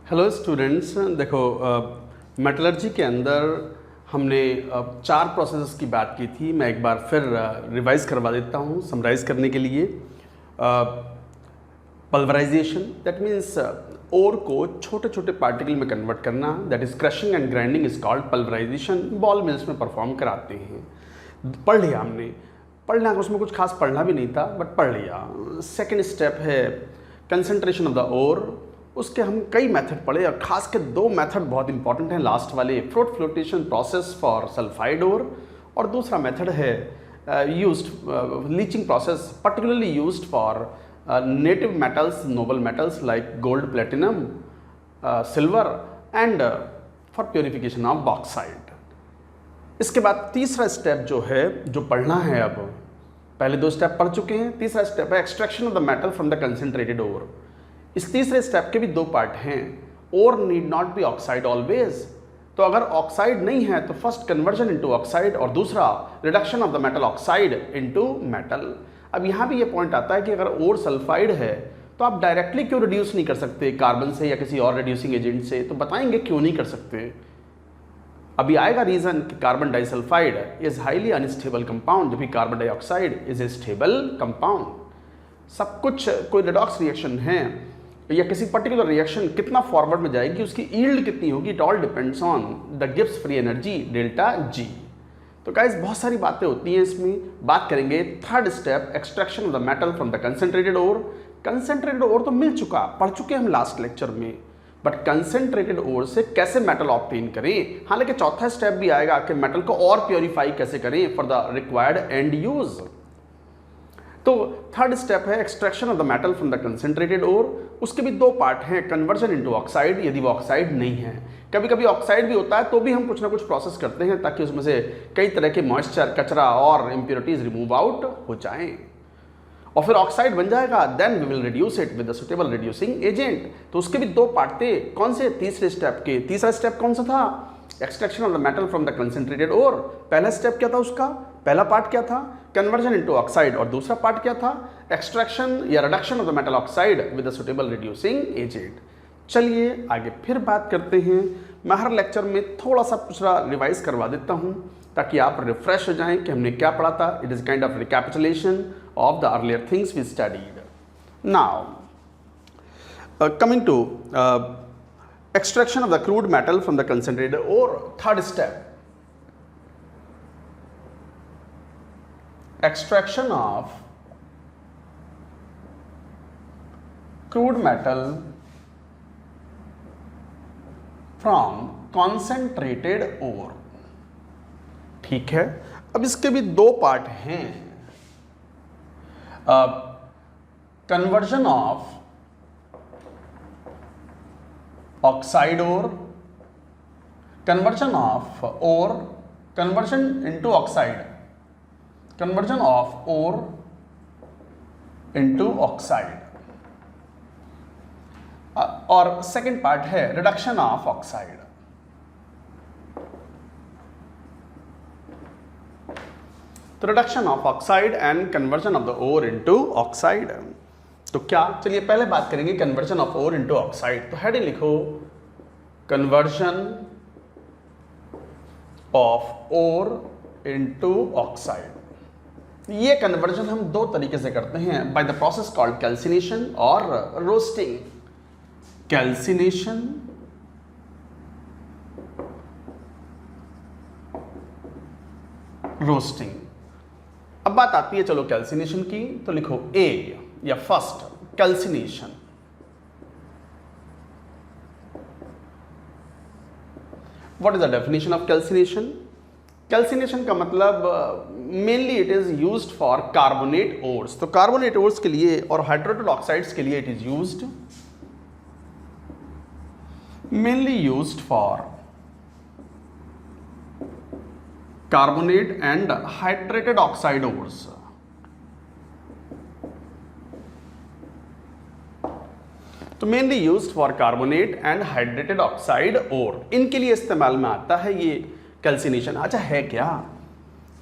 Hello students, देखो metallurgy के अंदर हमने 4 प्रोसेसेस की बात की थी। मैं एक बार फिर रिवाइज करवा देता हूँ समराइज करने के लिए। पल्वराइजेशन, दैट मीन्स ओर को छोटे छोटे पार्टिकल में कन्वर्ट करना, that is crushing and grinding is called pulverisation. Ball mills में परफॉर्म कराते हैं। पढ़ लिया हमने, पढ़ना उसमें कुछ खास पढ़ना भी नहीं था बट पढ़ लिया। सेकेंड स्टेप है कंसंट्रेशन ऑफ द ओर। उसके हम कई मेथड पढ़े और खास के 2 मेथड बहुत इंपॉर्टेंट हैं लास्ट वाले, froth flotation process for sulphide ore और दूसरा मेथड है used leaching process, particularly used for native metals, noble metals like gold, platinum, silver and for purification of bauxite। इसके बाद तीसरा स्टेप जो है, जो पढ़ना है, अब पहले 2 स्टेप पढ़ चुके हैं, तीसरा स्टेप है extraction of the metal from the concentrated ore. इस तीसरे स्टेप के भी 2 पार्ट हैं। Ore need not be oxide always, तो अगर ऑक्साइड नहीं है तो फर्स्ट कन्वर्जन इनटू ऑक्साइड और दूसरा reduction of the metal oxide into metal. अब यहाँ भी ये पॉइंट आता है कि अगर ओर सल्फाइड है तो आप डायरेक्टली क्यों रिड्यूस नहीं कर सकते कार्बन से या किसी और रिड्यूसिंग एजेंट से, तो बताएंगे क्यों नहीं कर सकते। अभी आएगा रीजन कि carbon disulphide is highly unstable compound, जबकि carbon dioxide is a stable compound. सब कुछ कोई रिडॉक्स रिएक्शन है या किसी पर्टिकुलर रिएक्शन कितना फॉरवर्ड में जाएगी, उसकी यील्ड कितनी होगी, it all depends on the Gibbs free energy delta G. तो गाइस बहुत सारी बातें होती हैं इसमें। बात करेंगे third step extraction of the metal from the concentrated ore. Concentrated ore तो मिल चुका, पढ़ चुके हम लास्ट लेक्चर में, बट कंसंट्रेटेड ओर से कैसे मेटल ऑब्टेन करें। हालांकि चौथा स्टेप भी आएगा कि मेटल को और प्योरीफाई कैसे करें for the required end use. तो थर्ड स्टेप है extraction of the metal from the concentrated ore. उसके भी 2 पार्ट हैं, कन्वर्जन इनटू ऑक्साइड यदि वो ऑक्साइड नहीं है। कभी कभी ऑक्साइड भी होता है तो भी हम कुछ ना कुछ प्रोसेस करते हैं ताकि उसमें से कई तरह के मॉइस्चर, कचरा और इम्प्योरिटीज रिमूव आउट हो जाएं और फिर ऑक्साइड बन जाएगा। Then we will reduce it with the suitable reducing agent. तो उसके भी 2 पार्ट थे। कौन से? तीसरे स्टेप के। तीसरा स्टेप कौन सा था? Extraction of the metal from the concentrated ore. पहला स्टेप क्या था उसका? पहला पार्ट क्या था? कन्वर्जन इनटू ऑक्साइड और दूसरा पार्ट क्या था? एक्सट्रैक्शन या reduction of the metal oxide with the suitable reducing agent. चलिए आगे फिर बात करते हैं। मैं हर लेक्चर में थोड़ा सा दूसरा रिवाइज करवा देता हूं ताकि आप रिफ्रेश हो जाएं कि हमने क्या पढ़ा था। It is kind of recapitulation of the earlier things we studied. Now coming to extraction of the crude metal from the concentrated ore. Third step, extraction of crude metal from concentrated ore। ठीक है, अब इसके भी 2 part हैं। Conversion of oxide ore, conversion of ore, conversion into oxide, conversion of ore into oxide, और second part है reduction of oxide. तो reduction of oxide and conversion of the ore into oxide. तो क्या, चलिए पहले बात करेंगे conversion of ore into oxide. तो हेडिंग लिखो conversion of ore into oxide. ये कन्वर्जन हम 2 तरीके से करते हैं, by the process called calcination और रोस्टिंग। Calcination roasting. अब बात आती है चलो कैल्सिनेशन की, तो लिखो ए या first calcination. What is the definition of calcination? Calcination का मतलब mainly it is used for carbonate ores. तो कार्बोनेट ओर्स के लिए और हाइड्रेटेड ऑक्साइड्स के लिए it is used, mainly used for carbonate and hydrated oxide ores. तो mainly used for carbonate and hydrated oxide ore, इनके लिए इस्तेमाल में आता है ये कैल्सिनेशन। अच्छा है क्या?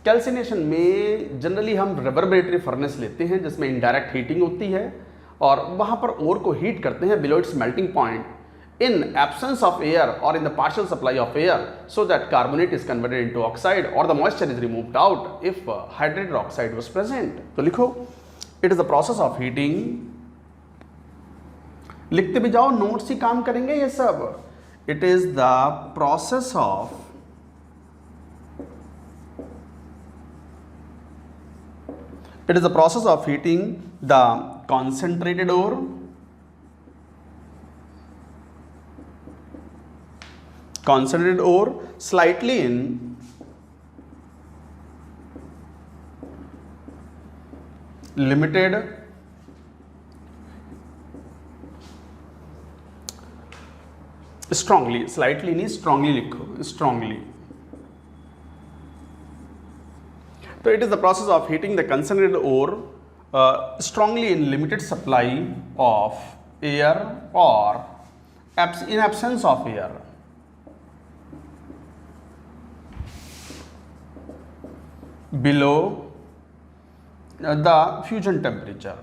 कैल्सिनेशन में जनरली हम रिवर्बरेटरी फर्नेस लेते हैं जिसमें इनडायरेक्ट हीटिंग होती है और वहाँ पर ओर को हीट करते हैं below it's melting point in absence of air or in the partial supply of air, so that carbonate is converted into oxide or the moisture is removed out if hydrated oxide was present. तो लिखो, it is the process of heating, लिखते भी जाओ, notes ही काम करेंगे ये सब. It is the process of heating the concentrated ore slightly in limited strongly, slightly नहीं strongly लिखो, strongly. So it is the process of heating the concentrated ore strongly in limited supply of air or in absence of air. Below the fusion temperature.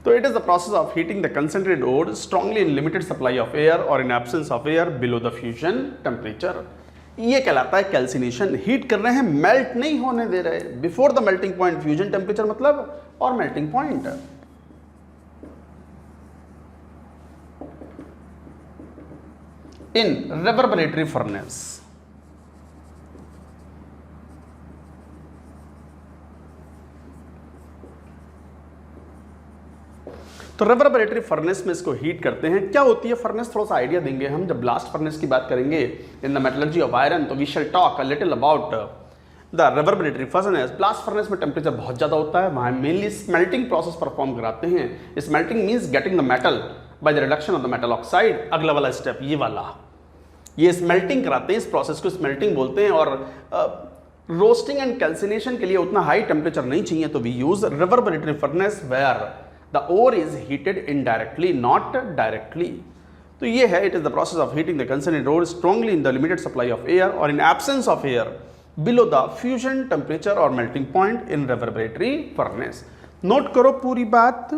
So it is the process of heating the concentrated ore strongly in limited supply of air or in absence of air below the fusion temperature. ये कहलाता है calcination. Heat कर रहे हैं, melt नहीं होने दे रहे. Before the melting point fusion temperature मतलब, और मेल्टिंग पॉइंट. इन रेवर्बरेटरी फर्नेस. तो रेवर्बरेटरी फर्नेस में इसको हीट करते हैं. क्या होती है फर्नेस, थोड़ा सा आइडिया देंगे हम जब ब्लास्ट फर्नेस की बात करेंगे in the metallurgy of iron. तो we shall talk a little about the reverberatory furnace. Blast furnace में टेम्परेचर बहुत ज़्यादा होता है, वहाँ मेनली स्मेल्टिंग प्रोसेस परफॉर्म कराते हैं. Smelting means getting the metal by the reduction of the metal oxide. अगला वाला स्टेप ये वाला, ये स्मेल्टिंग कराते हैं. इस प्रोसेस को स्मेल्टिंग बोलते हैं. और रोस्टिंग एंड कैल्सिनेशन के लिए उतना हाई टेम्परेचर नहीं चाहिए, तो we use reverberatory furnace where the ore is heated indirectly, not directly. तो ये है, it is the process of heating the concentrated ore strongly in the limited supply of air or in absence of air below the fusion temperature or melting point in reverberatory furnace. Note करो पूरी बात.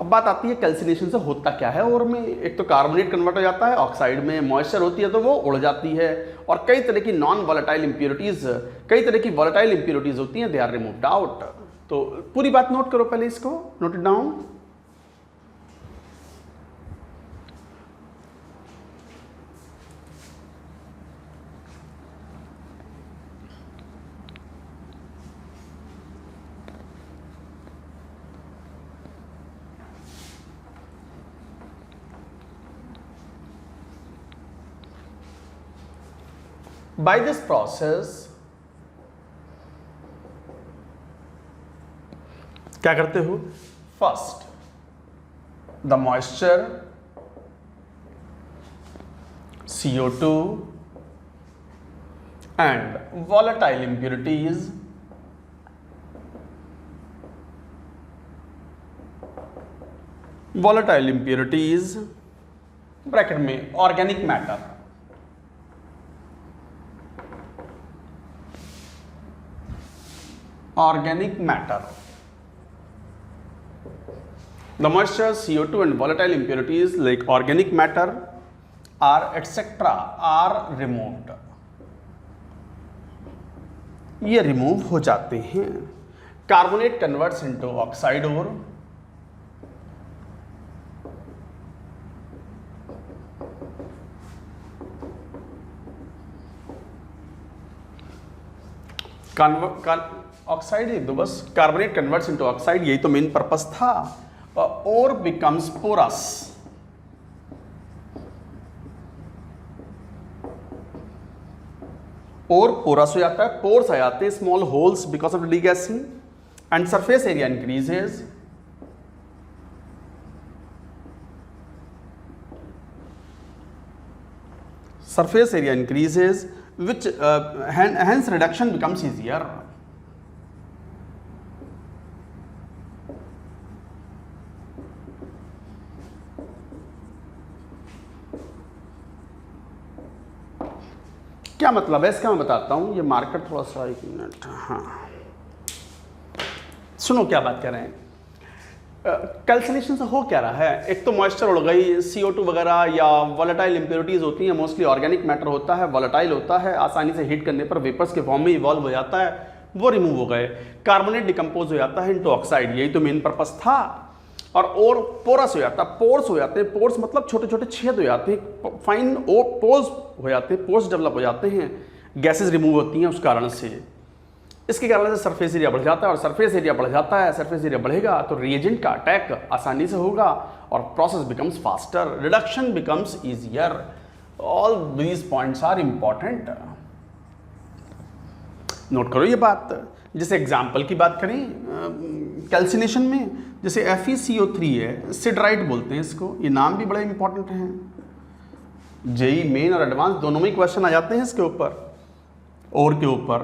अब बात आती है calcination से होता क्या है और में. एक तो कार्बोनेट कन्वर्ट हो जाता है, ऑक्साइड में मॉइस्चर होती है तो वो उड़ जाती है, और कई तरह की नॉन वॉलेटाइल इंप्योरिटीज, कई तरह की वॉलेटाइल इंप्योरिटीज होती हैं, दे आर रिमूव्ड आउट. तो पूरी बात नोट करो पहले, इसको note it down. By this process क्या करते हो, first the moisture CO2 and volatile impurities bracket में organic matter, the moisture, CO2 and volatile impurities like organic matter are etc. are removed. ये रिमूव हो जाते हैं. कार्बोनेट कन्वर्ट्स इनटू ऑक्साइड ओर. Oxide ही दो बस. कार्बोनेट कन्वर्ट्स इनटू ऑक्साइड, यही तो main purpose था. और बिकम्स पोरस. और पोरस हो जाता है, पोर्स आ जाते हैं, small holes because of degassing, and surface area increases. Surface area increases, which hence reduction becomes easier. क्या मतलब है इसका मैं बताता हूँ। ये मार्कर थोड़ा सा, एक मिनट, हाँ सुनो क्या बात कर रहे हैं। कैल्सिनेशन से हो क्या रहा है, एक तो मॉइस्चर उड़ गई, CO2 वगैरह या वॉलेटाइल इंप्योरिटीज होती हैं, मोस्टली ऑर्गेनिक मैटर होता है, वॉलेटाइल होता है, आसानी से हीट करने पर वेपर्स के फॉर्म में इवॉल्व हो जाता है, वो रिमूव हो गए। कार्बोनेट डिकम्पोज हो जाता है इनटू ऑक्साइड, यही तो मेन पर्पस था। और पोरस हो जाता है, पोर्स हो जाते हैं, पोर्स मतलब छोटे छोटे छेद हो जाते हैं, फाइन पोर्स हो जाते हैं, पोर्स डेवलप हो जाते हैं, गैसेज रिमूव होती हैं उस कारण से। इसके कारण से सरफेस एरिया बढ़ जाता है, और सरफेस एरिया बढ़ जाता है, सरफेस एरिया बढ़ेगा तो रिएजेंट का अटैक आसानी से होगा और process becomes faster, reduction becomes easier. All these points are important, note करो ये बात। जैसे एग्जाम्पल की बात करें कैल्सिनेशन में, जैसे FeCO3 है, सिडराइट बोलते हैं इसको, ये नाम भी बड़े इंपॉर्टेंट हैं। जेई मेन और एडवांस दोनों में क्वेश्चन आ जाते हैं इसके ऊपर, और के ऊपर।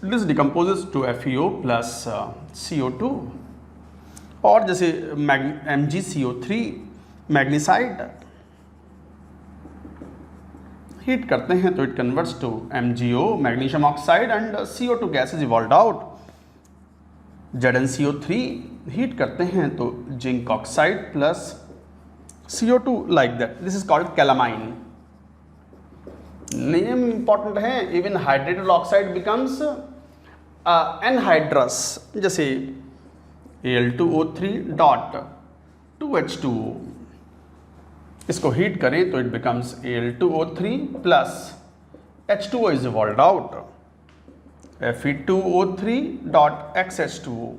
This decomposes to FeO plus CO2। और जैसे MgCO3 मैग्नीसाइड हीट करते हैं तो इट converts to MgO magnesium oxide and CO2 gas is evolved out. ZnCO3 heat करते हैं तो zinc oxide plus CO2 like that, this is called calamine. Name important है। Even hydrated oxide becomes anhydrous, जैसे Al2O3 dot 2H2O, इसको heat करें तो it becomes Al2O3 plus H2O is evolved out, Fe2O3 dot XH2O,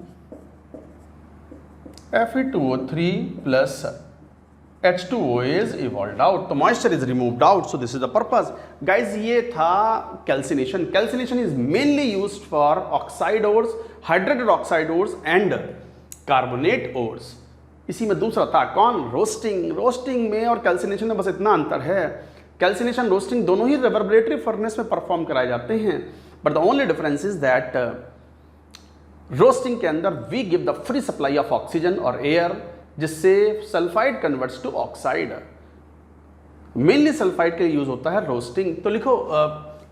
Fe2O3 plus H2O is evolved out, तो moisture is removed out, so this is the purpose. Guys, ये था calcination. Calcination is mainly used for oxide ores, hydrated oxide ores and carbonate ores. इसी में दूसरा था कौन, roasting. Roasting में और कैल्सिनेशन में बस इतना अंतर है, कैल्सिनेशन रोस्टिंग दोनों ही रिवर्बरेटरी फर्नेस में परफॉर्म कराए जाते हैं, but the only difference is that roasting के अंदर we give the free supply of oxygen और एयर, जिससे sulphide converts to oxide. Mainly sulphide के यूज होता है रोस्टिंग। तो लिखो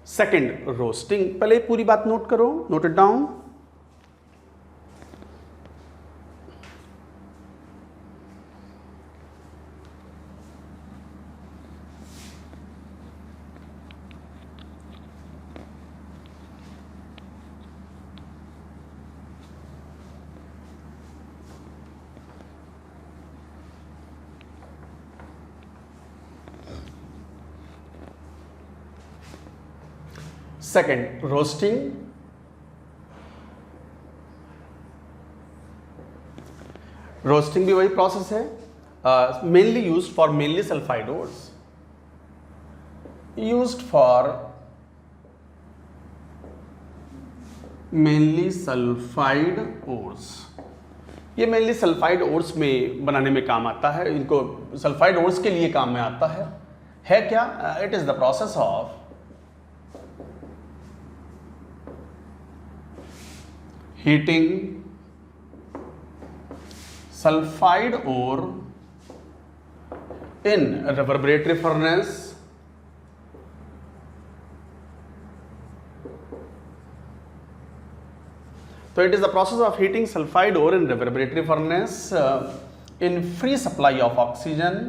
सेकंड रोस्टिंग, पहले पूरी बात नोट करो, note it down. Second roasting, roasting भी वही प्रोसेस है, mainly used for mainly sulphide ores, used for mainly sulphide ores. ये मेनली सल्फाइड ओर्स में बनाने में काम आता है, इनको सल्फाइड ओर्स के लिए काम में आता है क्या, it is the process of heating sulfide ore in reverberatory furnace so it is the process of heating sulfide ore in reverberatory furnace in free supply of oxygen,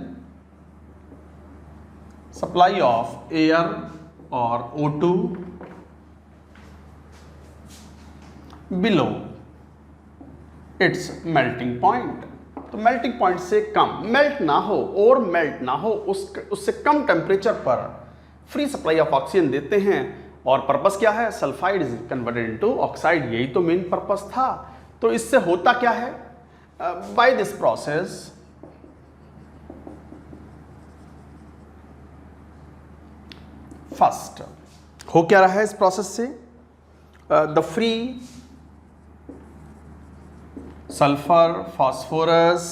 supply of air or O2 below it's melting point. तो melting point से कम melt ना हो और melt ना हो, उससे कम temperature पर free supply of oxygen देते हैं। और पर्पस क्या है, sulphide is converted into oxide, यही तो मेन पर्पस था। तो इससे होता क्या है, बाय दिस प्रोसेस फर्स्ट हो क्या रहा है इस प्रोसेस से, the free sulphur, phosphorus,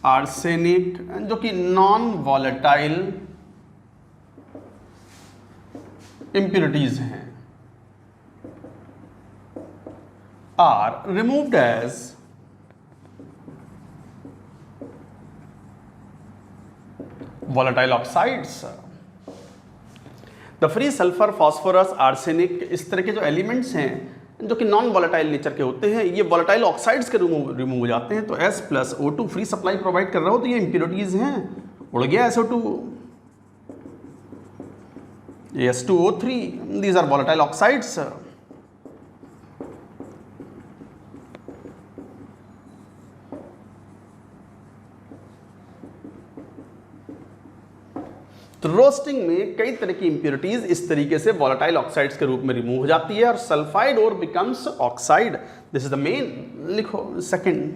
arsenic, जो कि नॉन वॉलेटाइल impurities हैं, are removed as volatile oxides. The free sulphur, phosphorus, arsenic, इस तरह के जो एलिमेंट्स हैं जो कि नॉन वॉलेटाइल नेचर के होते हैं, ये वॉलेटाइल ऑक्साइड्स के रिमूव हो जाते हैं। तो S+O2 फ्री सप्लाई प्रोवाइड कर रहा हो तो ये इम्प्योरिटीज हैं, उड़ गया SO2, ये S2O3, these are volatile oxides. तो रोस्टिंग में कई तरह की इंप्योरिटीज इस तरीके से वॉलेटाइल ऑक्साइड्स के रूप में रिमूव हो जाती है और sulphide ore becomes oxide. This is the main, लिखो second,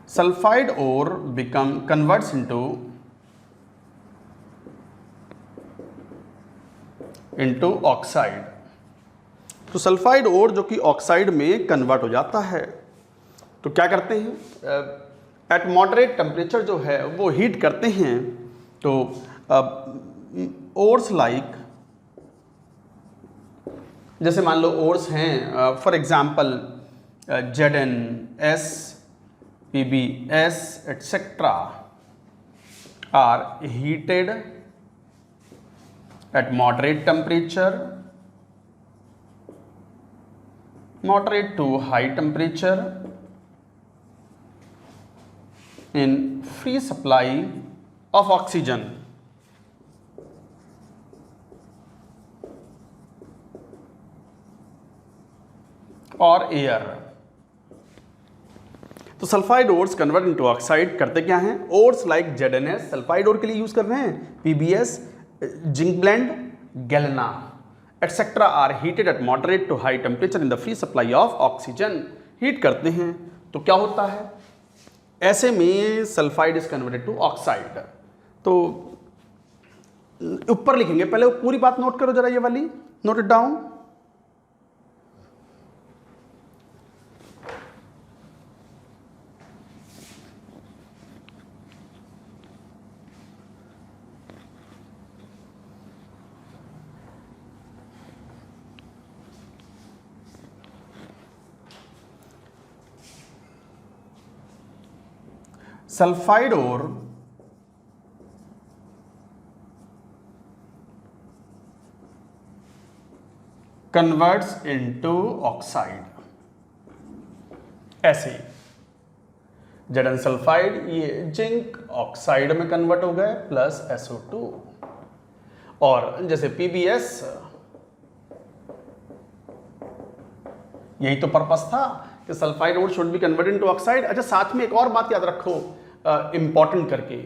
sulphide ore become converts into oxide. तो सल्फाइड ओर जो कि ऑक्साइड में कन्वर्ट हो जाता है, तो क्या करते हैं, एट मॉडरेट टेम्परेचर जो है वो हीट करते हैं। तो ओर्स लाइक, जैसे मान लो ओर्स हैं for example ZnS, PbS etcetera are heated at moderate temperature, moderate to high temperature in free supply of oxygen और एयर। तो sulphide ores convert into oxide करते क्या हैं, ores like ZnS sulphide ore के लिए use कर रहे हैं, PbS zinc blende, galena etcetera are heated at moderate to high temperature in the free supply of oxygen. Heat करते हैं तो क्या होता है, ऐसे में sulphide is converted to oxide. तो ऊपर लिखेंगे, पहले पूरी बात नोट करो जरा, ये वाली note it down. Sulphide ore converts into oxide, ऐसे Zn सल्फाइड ये जिंक ऑक्साइड में कन्वर्ट हो गए प्लस SO2, और जैसे PbS, यही तो पर्पस था कि sulphide ore should be converted into oxide. अच्छा, साथ में एक और बात याद रखो इंपॉर्टेंट करके,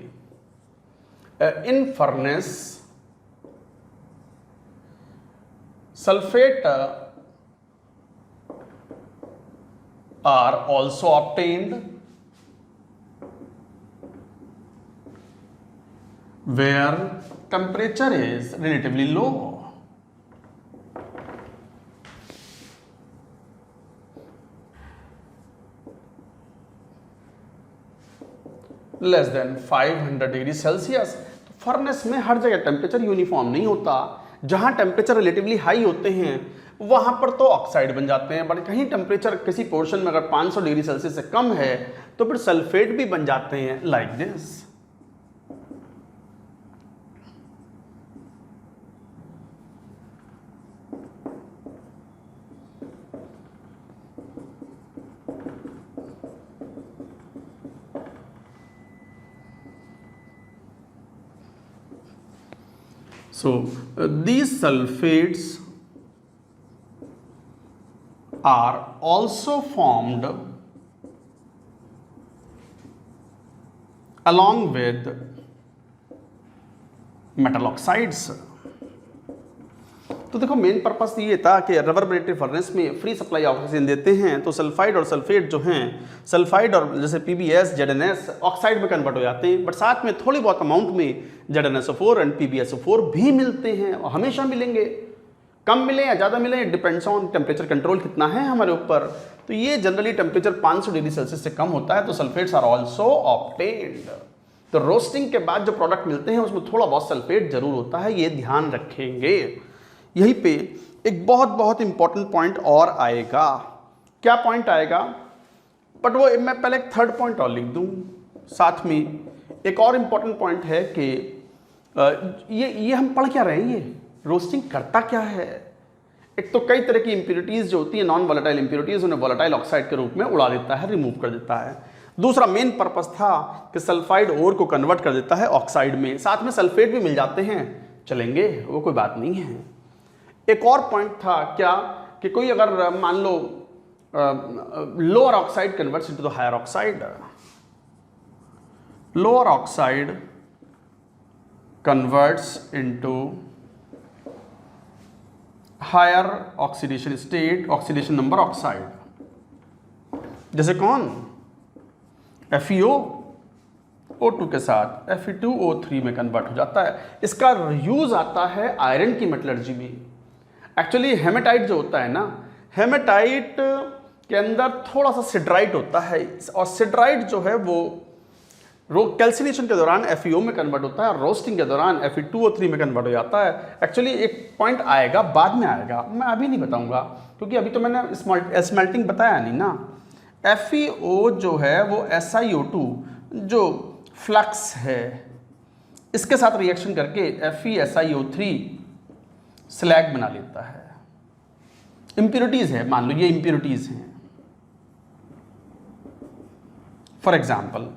in furnace sulphate are also obtained where temperature is relatively low. Less than 500 degree Celsius. तो फर्नेस में हर जगह टेम्परेचर यूनिफॉर्म नहीं होता, जहां टेम्परेचर रिलेटिवली हाई होते हैं वहां पर तो ऑक्साइड बन जाते हैं, बट कहीं टेम्परेचर किसी पोर्शन में अगर 500 डिग्री सेल्सियस से कम है तो फिर सल्फेट भी बन जाते हैं, like this. So these sulfates are also formed along with metal oxides। तो देखो मेन पर्पस ये था कि रेवर्बरेटरी फर्नेस में फ्री सप्लाई ऑक्सीजन देते हैं, तो सल्फाइड और सल्फेट जो हैं, सल्फाइड और जैसे PbS ZnS ऑक्साइड में कन्वर्ट हो जाते हैं, बट साथ में थोड़ी बहुत अमाउंट में ZnSO4 एंड PbSO4 भी मिलते हैं, और हमेशा मिलेंगे, कम मिले या ज़्यादा मिले, डिपेंड्स ऑन टेम्परेचर कंट्रोल कितना है हमारे ऊपर। तो ये जनरली टेम्परेचर 500 डिग्री सेल्सियस से कम होता है, तो सल्फेट्स आर ऑल्सो ऑब्टेन्ड। तो रोस्टिंग के बाद जो प्रोडक्ट मिलते हैं उसमें थोड़ा बहुत सल्फेट जरूर होता है, ये ध्यान रखेंगे। यहीं पे एक बहुत बहुत इंपॉर्टेंट पॉइंट और आएगा। क्या पॉइंट आएगा, बट वो मैं पहले एक थर्ड पॉइंट और लिख दूं साथ में, एक और इम्पॉर्टेंट पॉइंट है कि ये हम पढ़ क्या रहे हैं, ये रोस्टिंग करता क्या है। एक तो कई तरह की इंप्योरिटीज़ जो होती है, नॉन वोलेटाइल इंप्योरिटीज़, उन्हें वोलेटाइल ऑक्साइड के रूप में उड़ा देता है, रिमूव कर देता है। दूसरा मेन पर्पस था कि सल्फाइड ओर को कन्वर्ट कर देता है ऑक्साइड में, साथ में सल्फेट भी मिल जाते हैं, चलेंगे, वो कोई बात नहीं है। एक और पॉइंट था क्या कि कोई अगर मान लो lower oxide converts into the higher oxide, lower oxide converts into higher oxidation state, oxidation number oxide, जैसे कौन, FeO O2 के साथ Fe2O3 में कन्वर्ट हो जाता है। इसका यूज आता है आयरन की मेटलर्जी में। एक्चुअली हेमेटाइट जो होता है ना, हेमेटाइट के अंदर थोड़ा सा सिड्राइट होता है, और सिड्राइट जो है वो कैल्सिनेशन के दौरान FeO में कन्वर्ट होता है और रोस्टिंग के दौरान Fe2O3 में कन्वर्ट हो जाता है। एक्चुअली एक पॉइंट आएगा, बाद में आएगा, मैं अभी नहीं बताऊंगा क्योंकि अभी तो मैंने स्मेल्टिंग बताया नहीं ना। FeO जो है वो SiO2 जो फ्लक्स है इसके साथ रिएक्शन करके FeSiO3 स्लैग बना लेता है। इंप्योरिटीज है, मान लो ये इंप्योरिटीज हैं फॉर एग्जाम्पल,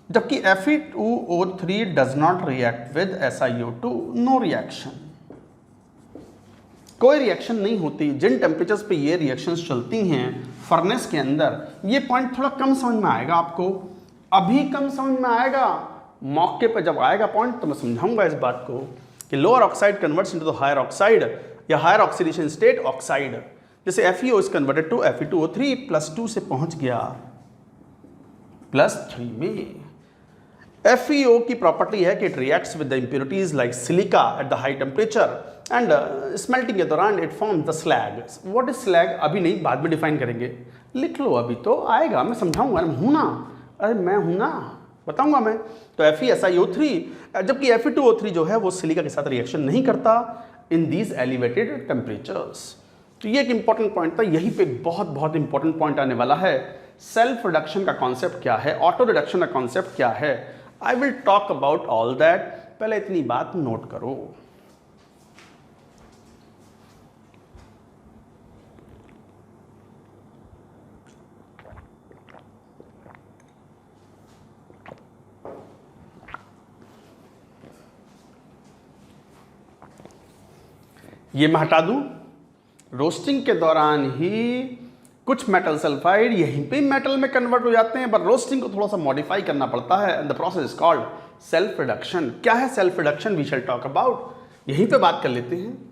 जबकि Fe2O3 does not react with SiO2, no reaction, कोई रिएक्शन नहीं होती। जिन टेम्परेचर्स पे ये रिएक्शंस चलती हैं फर्नेस के अंदर, ये पॉइंट थोड़ा कम समझ में आएगा आपको, अभी कम समझ में आएगा, मौके पे जब आएगा पॉइंट तो मैं समझाऊंगा इस बात को कि lower oxide converts into the higher oxide या हायर ऑक्सीडेशन स्टेट ऑक्साइड, जैसे FeO is converted to Fe2O3 +2 से पहुंच गया +3 में। FeO की प्रॉपर्टी है कि it reacts with the impurities like silica at the high temperature and smelting के दौरान it form the slag. What is slag अभी नहीं, बाद में डिफाइन करेंगे, लिख लो, अभी तो आएगा, मैं समझाऊंगा, मैं हूं ना, अरे मैं हूं ना, बताऊंगा मैं। तो FeSiO3, जबकि Fe2O3 जो है वो सिलिका के साथ रिएक्शन नहीं करता इन दीज एलिवेटेड टेम्परेचर्स। तो ये एक इंपॉर्टेंट पॉइंट था, यहीं पे बहुत बहुत इंपॉर्टेंट पॉइंट आने वाला है। सेल्फ रिडक्शन का कॉन्सेप्ट क्या है, ऑटो रिडक्शन का कॉन्सेप्ट क्या है, I will talk about all that. पहले इतनी बात नोट करो, ये मैं हटा दूं, रोस्टिंग के दौरान ही कुछ मेटल सल्फाइड यहीं पे मेटल में कन्वर्ट हो जाते हैं, पर रोस्टिंग को थोड़ा सा मॉडिफाई करना पड़ता है। The process is called self reduction. क्या है self reduction, we shall talk about, यहीं पे बात कर लेते हैं।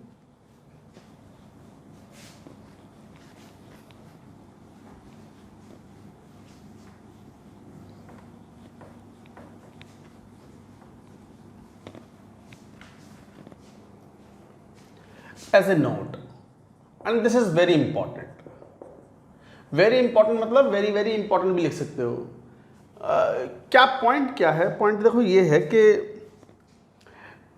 As a note, and this is very important, very important मतलब वेरी वेरी इंपॉर्टेंट भी लिख सकते हो। क्या पॉइंट क्या है, पॉइंट देखो ये है कि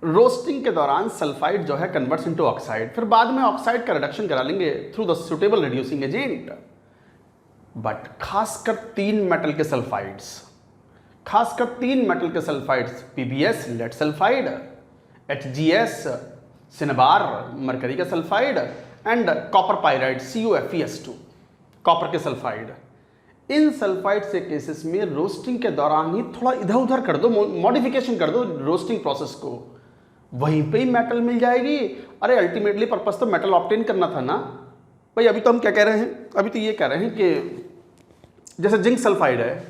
रोस्टिंग के दौरान सल्फाइड जो है कन्वर्ट्स इनटू ऑक्साइड, फिर बाद में ऑक्साइड का रिडक्शन करा लेंगे through the suitable reducing agent. But खासकर 3 मेटल के सल्फाइड्स, खासकर 3 मेटल के sulphides, PbS lead sulphide, HgS cinnabar mercury का sulphide and copper pyrite CuFeS2 copper के सल्फाइड, इन सल्फाइड से केसेस में रोस्टिंग के दौरान ही थोड़ा इधर उधर कर दो, मॉडिफिकेशन कर दो रोस्टिंग प्रोसेस को, वहीं पे ही मेटल मिल जाएगी। अरे अल्टीमेटली पर्पस तो मेटल ऑब्टेन करना था ना भाई। अभी तो हम क्या कह रहे हैं, अभी तो ये कह रहे हैं कि जैसे जिंक सल्फाइड है,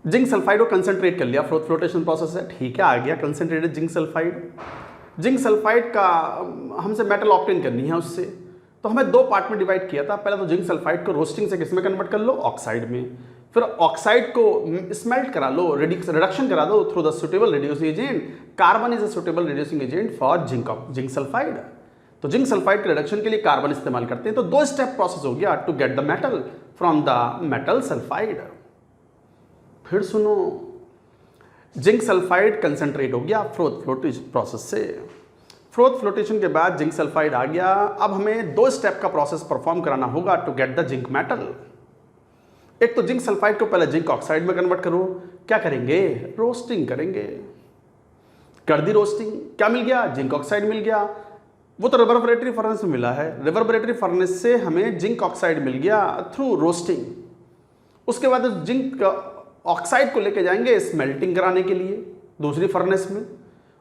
जिंक सल्फाइड को कंसंट्रेट कर लिया, फ्लोटेशन प्रोसेस है, ठीक है, आ गया concentrated zinc sulphide. Zinc sulphide का हमसे मेटल ऑब्टेन करनी है उससे, तो हमें 2 पार्ट में डिवाइड किया था। पहले तो जिंक सल्फाइड को रोस्टिंग से किस में कन्वर्ट कर लो, ऑक्साइड में, फिर ऑक्साइड को स्मेल्ट करा लो, रिडक्शन करा दो through the suitable reducing agent. Carbon is a suitable reducing agent for zinc sulphide. तो जिंक सल्फाइड के रिडक्शन के लिए कार्बन इस्तेमाल करते हैं। तो 2 स्टेप प्रोसेस हो गया to get the metal from the metal sulphide. फिर सुनो, जिंक सल्फाइड कंसंट्रेट हो गया फ्लोटेशन प्रोसेस से, फ्रोथ फ्लोटेशन के बाद जिंक सल्फाइड आ गया। अब हमें 2 स्टेप का प्रोसेस परफॉर्म कराना होगा to get the zinc metal. एक तो जिंक सल्फाइड को पहले जिंक ऑक्साइड में कन्वर्ट करो, क्या करेंगे, रोस्टिंग करेंगे। कर दी रोस्टिंग, क्या मिल गया, जिंक ऑक्साइड मिल गया। वो तो रिवर्बरेटरी फर्नेस में मिला है, रिवर्बरेटरी फर्नेस से हमें जिंक ऑक्साइड मिल गया थ्रू रोस्टिंग। उसके बाद उस जिंक ऑक्साइड को लेके जाएंगे स्मेल्टिंग कराने के लिए दूसरी फर्नेस में।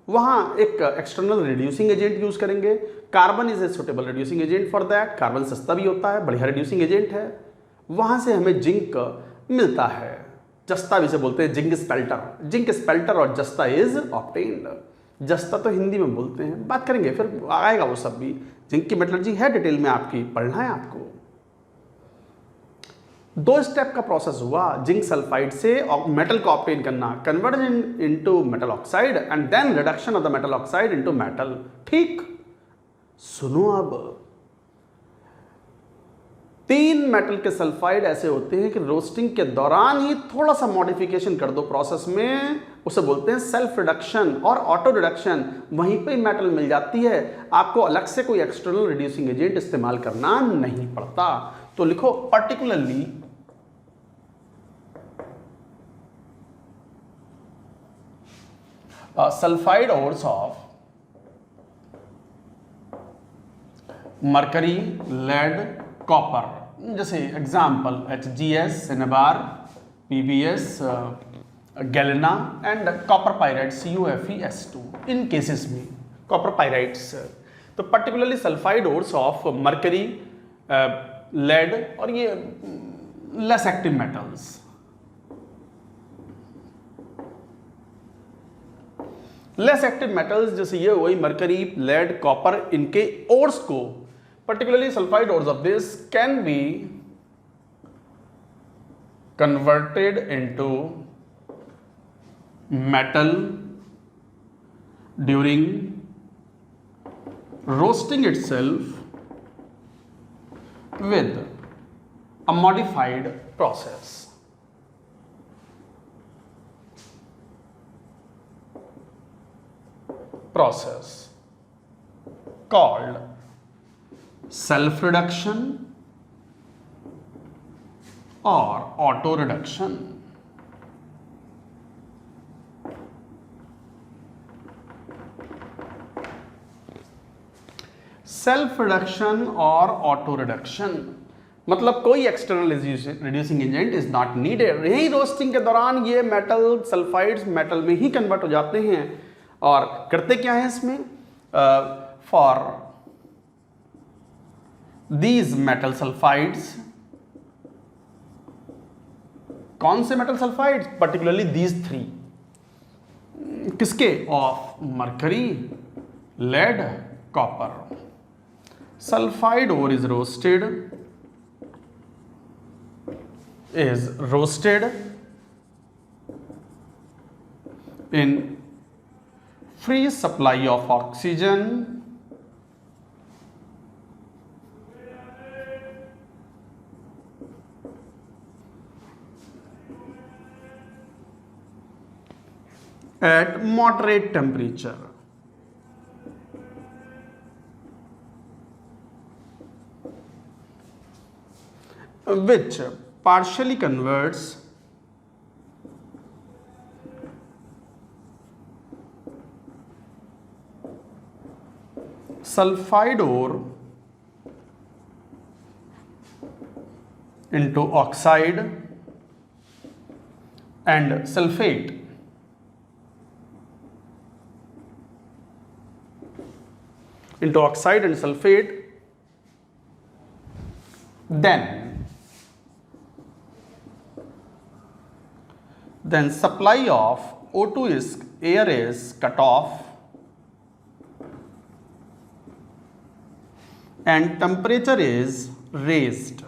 वहाँ एक एक्सटर्नल रिड्यूसिंग एजेंट यूज करेंगे। Carbon is a suitable reducing agent for that. Carbon सस्ता भी होता है, बढ़िया रिड्यूसिंग एजेंट है। वहाँ से हमें जिंक मिलता है, जस्ता भी से बोलते हैं, जिंक स्पेल्टर। जिंक स्पेल्टर और जस्ता इज ऑब्टेन्ड। जस्ता तो हिंदी में बोलते हैं, बात करेंगे फिर आएगा वो सब भी। जिंक की मेटलर्जी है डिटेल में आपकी, पढ़ना है आपको। 2 स्टेप का प्रोसेस हुआ, जिंक सल्फाइड से मेटल को ऑब्टेन करना, conversion into metal oxide and then reduction of the metal oxide into metal. ठीक, सुनो अब 3 मेटल के सल्फाइड ऐसे होते हैं कि रोस्टिंग के दौरान ही थोड़ा सा मॉडिफिकेशन कर दो प्रोसेस में, उसे बोलते हैं सेल्फ रिडक्शन और ऑटो रिडक्शन। वहीं पे मेटल मिल जाती है, आपको अलग से कोई एक्सटर्नल रिड्यूसिंग एजेंट इस्तेमाल करना नहीं पड़ता। तो लिखो particularly sulphide ores of mercury, lead, copper. जैसे example HGS, cinnabar, PBS, galena and copper pyrite CuFeS2। इन केसेस में कॉपर पायराइड्स। तो particularly sulphide ores of mercury, lead और ये less active metals. Less active metals जैसे ये वही mercury, lead, copper, इनके ओर्स को particularly sulfide ores of this can be converted into metal during roasting itself with a modified process called self reduction or auto reduction। Self reduction और auto reduction मतलब कोई external reducing agent is not needed. यही roasting के दौरान ये metal sulphides metal में ही convert हो जाते हैं। और करते क्या है इसमें, फॉर these metal sulfides, कौन से metal sulfides, particularly these 3, किसके, of mercury, lead, copper। sulfide ore is roasted in free supply of oxygen at moderate temperature, which partially converts sulfide ore into oxide and sulfate into oxide and sulfate, then supply of O2 is air is cut off and temperature is raised,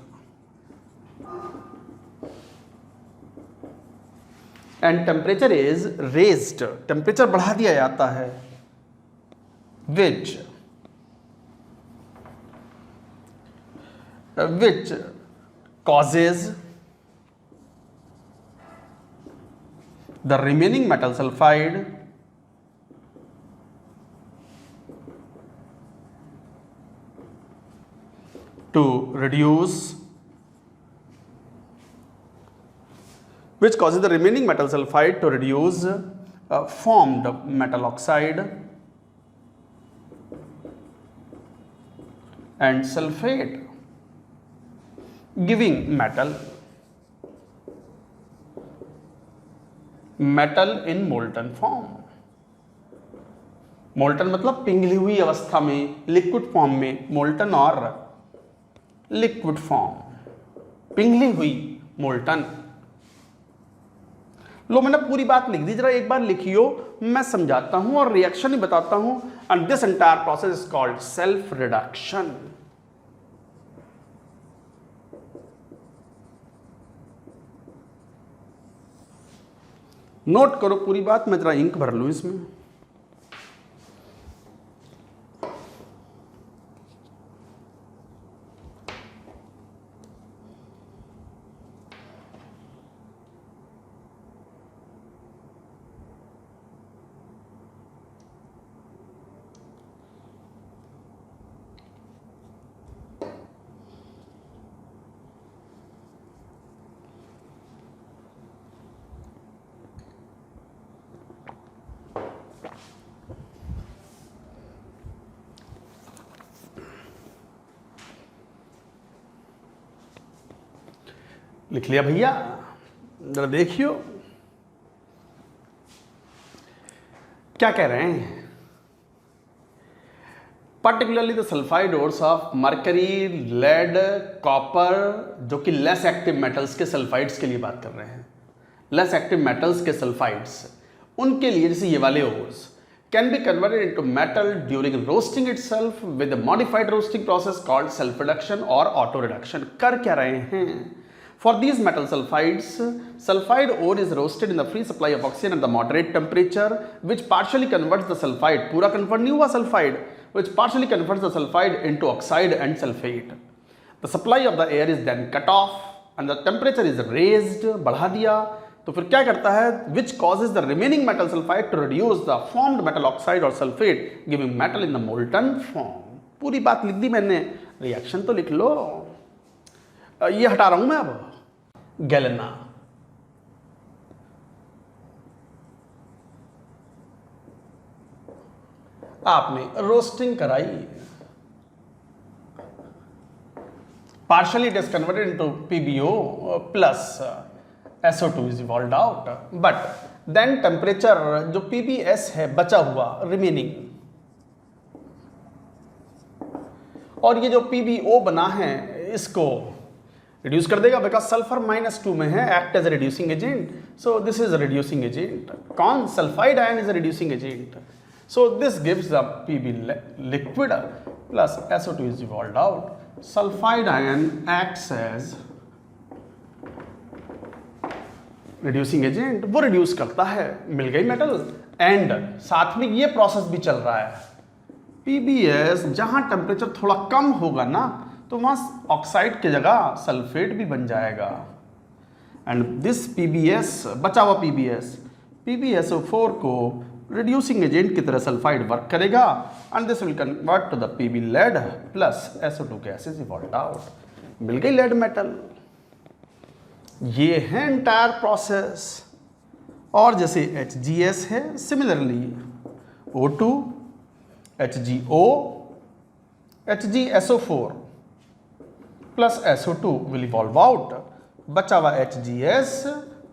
temperature बढ़ा दिया जाता है, which causes the remaining metal sulfide to reduce which causes the remaining metal sulfide to reduce formed metal oxide and sulfate, giving metal in molten form. Molten मतलब पिघली हुई अवस्था में, liquid form में, molten और लिक्विड फॉर्म, पिघली हुई molten. लो मैंने पूरी बात लिख दी, जरा एक बार लिखियो, मैं समझाता हूं और रिएक्शन ही बताता हूं। And this entire process is called self reduction. Note करो पूरी बात, मैं जरा इंक भर लूं इसमें। लिख लिया भैया, जरा देखियो क्या कह रहे हैं। Particularly the sulphide ores of mercury, lead, copper, जो कि लेस एक्टिव मेटल्स के सल्फाइड्स के लिए बात कर रहे हैं। लेस एक्टिव मेटल्स के सल्फाइड्स, उनके लिए जैसे ये वाले ores can be converted into metal during roasting itself with a modified roasting process called self reduction और ऑटो रिडक्शन। कर क्या रहे हैं? For these metal sulfides, sulfide ore is roasted in the free supply of oxygen at the moderate temperature, which partially converts the sulfide, पूरा convert नहीं हुआ sulfide, which partially converts the sulfide into oxide and sulfate. The supply of the air is then cut off and the temperature is raised, बढ़ा दिया, तो फिर क्या करता है? Which causes the remaining metal sulfide to reduce the formed metal oxide or sulfate, giving metal in the molten form. पूरी बात लिख दी मैंने, रिएक्शन तो लिख लो। ये हटा रहा हूं मैं अब, गैलेना। आपने रोस्टिंग कराई, partially it is converted into PbO plus SO2 is evolved out, but then temperature जो PbS है बचा हुआ रिमेनिंग, और ये जो PbO बना है इसको रिड्यूस कर देगा, बिकॉज सल्फर -2 में है, act as a reducing agent, so this is a reducing agent. कौन? Sulphide ion is a reducing agent, so this gives the Pb liquid plus SO2 is evolved out. Sulphide ion acts as reducing agent, वो reduce करता है, मिल गई metal, and साथ में ये process भी चल रहा है। PbS जहां टेम्परेचर थोड़ा कम होगा ना, तो वहाँ ऑक्साइड की जगह सल्फेट भी बन जाएगा, एंड दिस PbS, बचा हुआ PbSO4 को रिड्यूसिंग एजेंट की तरह सल्फाइड वर्क करेगा, and this will convert to the Pb lead plus SO2 gas is evolved out, मिल गई लेड मेटल। ये है एंटायर प्रोसेस। और जैसे HgS है, similarly O2, HgO, HgSO4 plus SO2 will evolve out, बचा हुआ HgS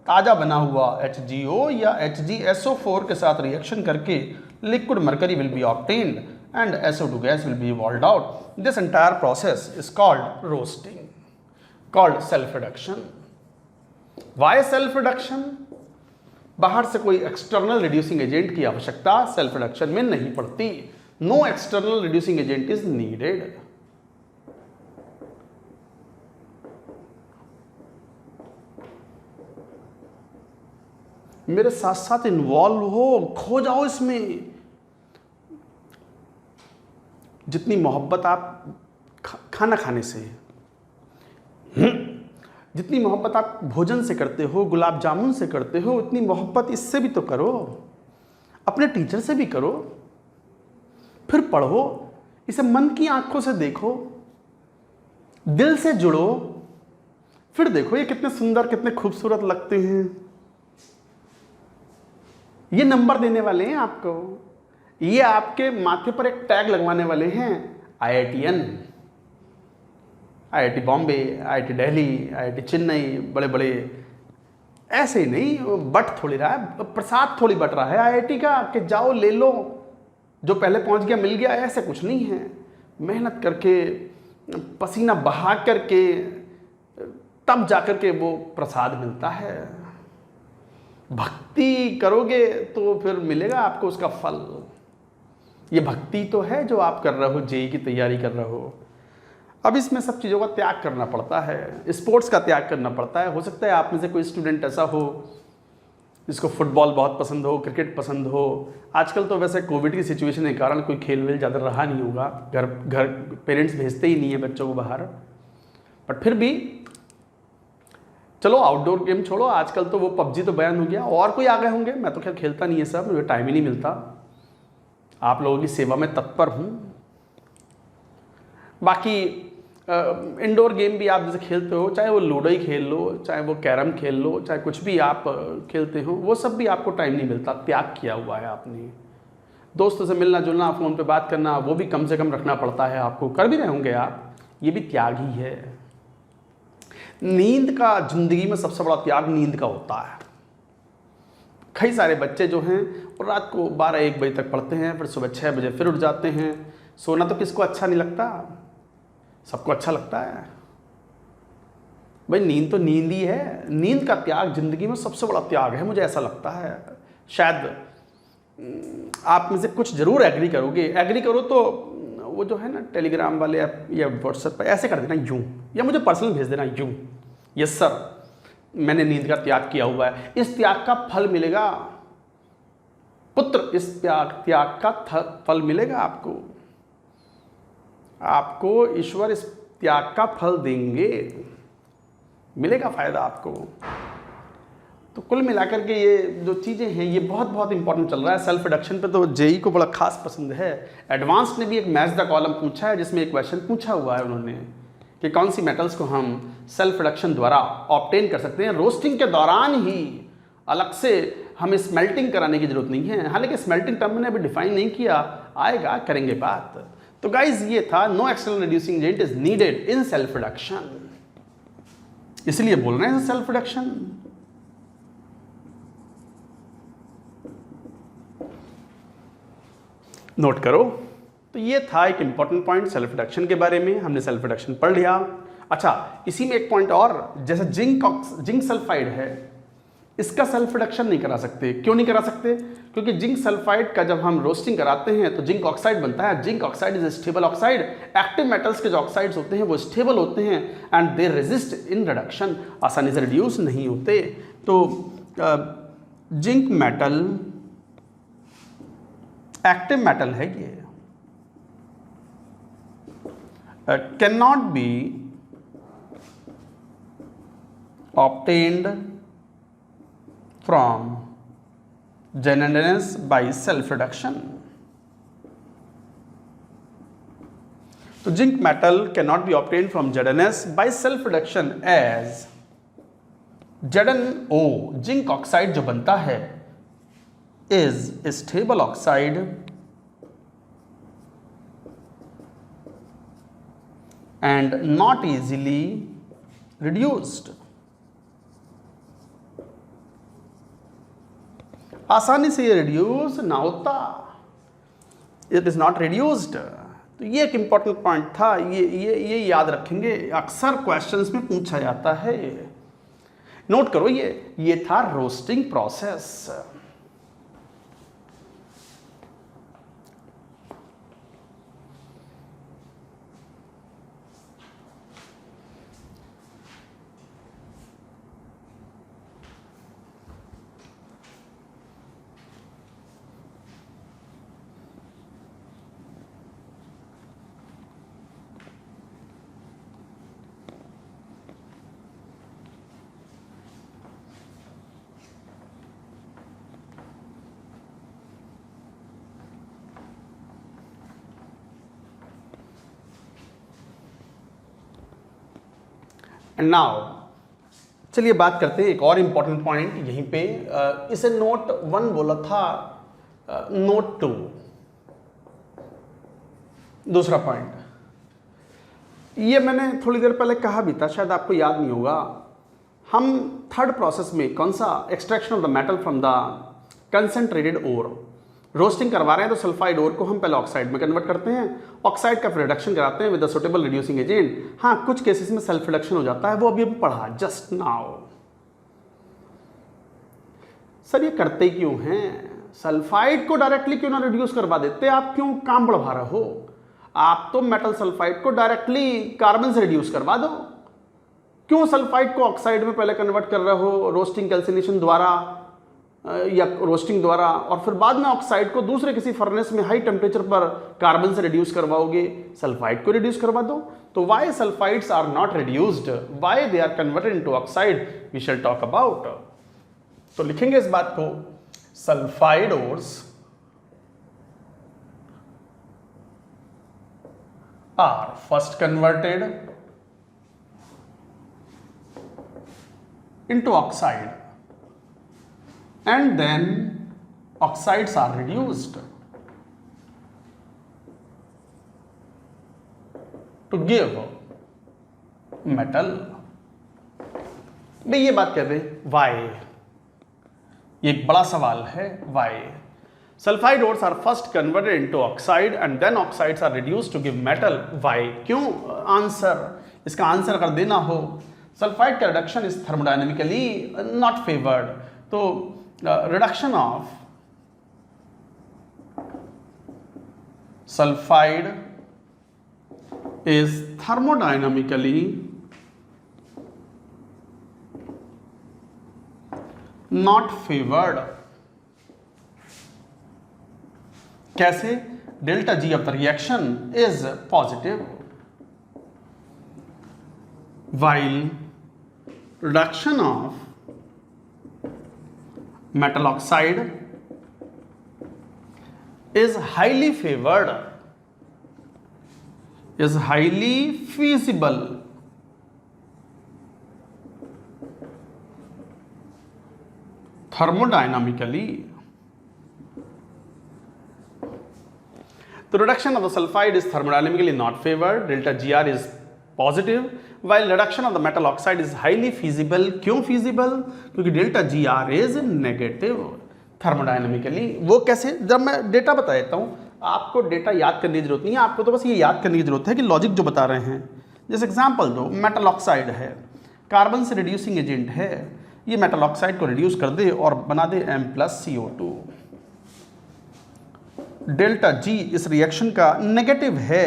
ताजा बना हुआ HgO या HgSO4 के साथ रिएक्शन करके liquid mercury will be obtained and SO2 gas will be evolved out. This entire process is called roasting, called self reduction. Why self reduction? बाहर से कोई एक्सटर्नल रिड्यूसिंग एजेंट की आवश्यकता सेल्फ रिडक्शन में नहीं पड़ती। No external reducing agent is needed. मेरे साथ साथ इन्वॉल्व हो, खो जाओ इसमें। जितनी मोहब्बत आप खाना खाने से, जितनी मोहब्बत आप भोजन से करते हो, गुलाब जामुन से करते हो, उतनी मोहब्बत इससे भी तो करो, अपने टीचर से भी करो। फिर पढ़ो, इसे मन की आंखों से देखो, दिल से जुड़ो, फिर देखो ये कितने सुंदर, कितने खूबसूरत लगते हैं। ये नंबर देने वाले हैं आपको, ये आपके माथे पर एक टैग लगवाने वाले हैं, IITN, IIT Bombay, IIT Delhi, IIT Chennai, बड़े बड़े। ऐसे ही नहीं बट थोड़ी रहा है, प्रसाद थोड़ी बट रहा है IIT का कि जाओ ले लो, जो पहले पहुंच गया मिल गया, ऐसे कुछ नहीं है। मेहनत करके, पसीना बहा करके तब जाकर के वो प्रसाद मिलता है। भक्ति करोगे तो फिर मिलेगा आपको उसका फल। ये भक्ति तो है जो आप कर रहे हो, जेई की तैयारी कर रहे हो। अब इसमें सब चीज़ों का त्याग करना पड़ता है, स्पोर्ट्स का त्याग करना पड़ता है। हो सकता है आप में से कोई स्टूडेंट ऐसा हो जिसको फुटबॉल बहुत पसंद हो, क्रिकेट पसंद हो। आजकल तो वैसे कोविड की सिचुएशन के कारण कोई खेल वेल ज़्यादा रहा नहीं होगा, घर पेरेंट्स भेजते ही नहीं है बच्चों को बाहर। बट फिर भी चलो आउटडोर गेम छोड़ो, आजकल तो वो पबजी तो बैन हो गया। और कोई आ गए होंगे, मैं तो खैर खेलता नहीं है सब, मुझे टाइम ही नहीं मिलता। आप लोगों की सेवा में तत्पर हूँ। बाकी इंडोर गेम भी आप जैसे खेलते हो, चाहे वो लूडो ही खेल लो, चाहे वो कैरम खेल लो, चाहे कुछ भी आप खेलते हो, वो सब भी आपको टाइम नहीं मिलता। त्याग किया हुआ है आपने। दोस्तों से मिलना जुलना, फ़ोन पे बात करना, वो भी कम से कम रखना पड़ता है आपको। कर भी रहे होंगे आप, ये भी त्याग ही है। नींद का जिंदगी में सबसे बड़ा त्याग नींद का होता है। कई सारे बच्चे जो हैं वो रात को 12-1 बजे तक पढ़ते हैं, फिर सुबह 6 बजे फिर उठ जाते हैं। सोना तो किसको अच्छा नहीं लगता, सबको अच्छा लगता है भाई। नींद तो नींद ही है। नींद का त्याग जिंदगी में सबसे बड़ा त्याग है, मुझे ऐसा लगता है। शायद आप में से कुछ जरूर एग्री करोगे। एग्री करो तो वो जो है ना टेलीग्राम वाले या व्हाट्सएप पर ऐसे कर देना यूं, या मुझे पर्सनल भेज देना यूं, यस सर मैंने नींद का त्याग किया हुआ है। इस त्याग का फल मिलेगा पुत्र, इस त्याग का फल मिलेगा आपको। आपको ईश्वर इस त्याग का फल देंगे, मिलेगा फायदा आपको। तो कुल मिलाकर के ये जो चीज़ें हैं ये बहुत बहुत इंपॉर्टेंट चल रहा है। सेल्फ रिडक्शन पे तो जेई को बड़ा खास पसंद है। एडवांस ने भी एक मैच द कॉलम पूछा है, जिसमें एक क्वेश्चन पूछा हुआ है उन्होंने कि कौन सी मेटल्स को हम सेल्फ रिडक्शन द्वारा ऑब्टेन कर सकते हैं। रोस्टिंग के दौरान ही, अलग से हमें स्मेल्टिंग कराने की जरूरत नहीं है। हालांकि स्मेल्टिंग टर्म मैंने अभी डिफाइन नहीं किया, आएगा, करेंगे बात। तो गाइज ये था, no external reducing agent is needed in self reduction, इसलिए बोल रहे हैं सेल्फ रिडक्शन। नोट करो। तो ये था एक इंपॉर्टेंट पॉइंट सेल्फ रिडक्शन के बारे में। हमने सेल्फ रिडक्शन पढ़ लिया। अच्छा, इसी में एक पॉइंट और, जैसे जिंक सल्फाइड है, इसका सेल्फ रिडक्शन नहीं करा सकते। क्यों नहीं करा सकते? क्योंकि जिंक सल्फाइड का जब हम रोस्टिंग कराते हैं तो जिंक ऑक्साइड बनता है। Zinc oxide is stable oxide. Active metals के जो ऑक्साइड्स होते हैं वो स्टेबल होते हैं and they resist in reduction, आसानी से रिड्यूस नहीं होते। तो जिंक मेटल एक्टिव मेटल है, ये can not be obtained from Gennadinous by self reduction. तो zinc metal can not be obtained from Gennadinous by self reduction as ZnO, zinc oxide जो बनता है, is stable oxide and not easily reduced. आसानी से ये reduce ना होता, it is not reduced. तो ये एक इंपॉर्टेंट पॉइंट था, ये याद रखेंगे, अक्सर क्वेश्चंस में पूछा जाता है। नोट करो, ये था रोस्टिंग प्रोसेस। And now चलिए बात करते हैं एक और इम्पॉर्टेंट पॉइंट यहीं पे। इसे नोट 1 बोला था, नोट 2 दूसरा पॉइंट। ये मैंने थोड़ी देर पहले कहा भी था, शायद आपको याद नहीं होगा। हम थर्ड प्रोसेस में कौन सा, extraction of the metal from the concentrated ore, roasting करवा रहे हैं तो सल्फाइड ओर को हम पहले ऑक्साइड में कन्वर्ट करते हैं, ऑक्साइड का फिर रिडक्शन कराते हैं with the suitable reducing agent. हाँ, कुछ केसेस में सेल्फ रिडक्शन हो जाता है, वो अभी पढ़ा जस्ट नाउ। सर ये करते क्यों हैं? सल्फाइड को डायरेक्टली क्यों ना रिड्यूस करवा देते? आप क्यों काम बढ़वा रहे हो? आप तो मेटल सल्फाइड को डायरेक्टली कार्बन से रिड्यूस करवा दो। क्यों सल्फाइड को ऑक्साइड में पहले कन्वर्ट कर रहे हो रोस्टिंग कैल्सिनेशन द्वारा या रोस्टिंग द्वारा, और फिर बाद में ऑक्साइड को दूसरे किसी फर्नेस में हाई टेम्परेचर पर कार्बन से रिड्यूस करवाओगे? सल्फाइड को रिड्यूस करवा दो। तो why sulphides are not reduced, why they are converted into oxide, we shall talk about. तो लिखेंगे इस बात को, sulphide ores are first converted into oxide and then oxides are reduced to give metal। भाई ये बात कह रहे why, ये एक बड़ा सवाल है why। Sulphide ores are first converted into oxide and then oxides are reduced to give metal, why? क्यों? आंसर, इसका आंसर अगर देना हो, सल्फाइड का reduction is thermodynamically not favoured. तो reduction of sulphide is thermodynamically not favoured. कैसे? Delta G of the reaction is positive while reduction of metal oxide is highly favored, is highly feasible thermodynamically। The reduction of the sulfide is thermodynamically not favored, delta Gr is positive, while reduction of the metal oxide is highly feasible। क्यों feasible? क्योंकि delta G R is negative thermodynamically. वो कैसे? जब मैं data बता देता हूँ, आपको डेटा याद करने की जरूरत नहीं है, आपको तो बस ये याद करने की जरूरत है कि लॉजिक जो बता रहे हैं। जैसे एग्जाम्पल दो, मेटल ऑक्साइड है, कार्बन से रिड्यूसिंग एजेंट है, ये मेटल ऑक्साइड को रिड्यूस कर दे और बना दे M+CO2। डेल्टा जी इस रिएक्शन का नेगेटिव है,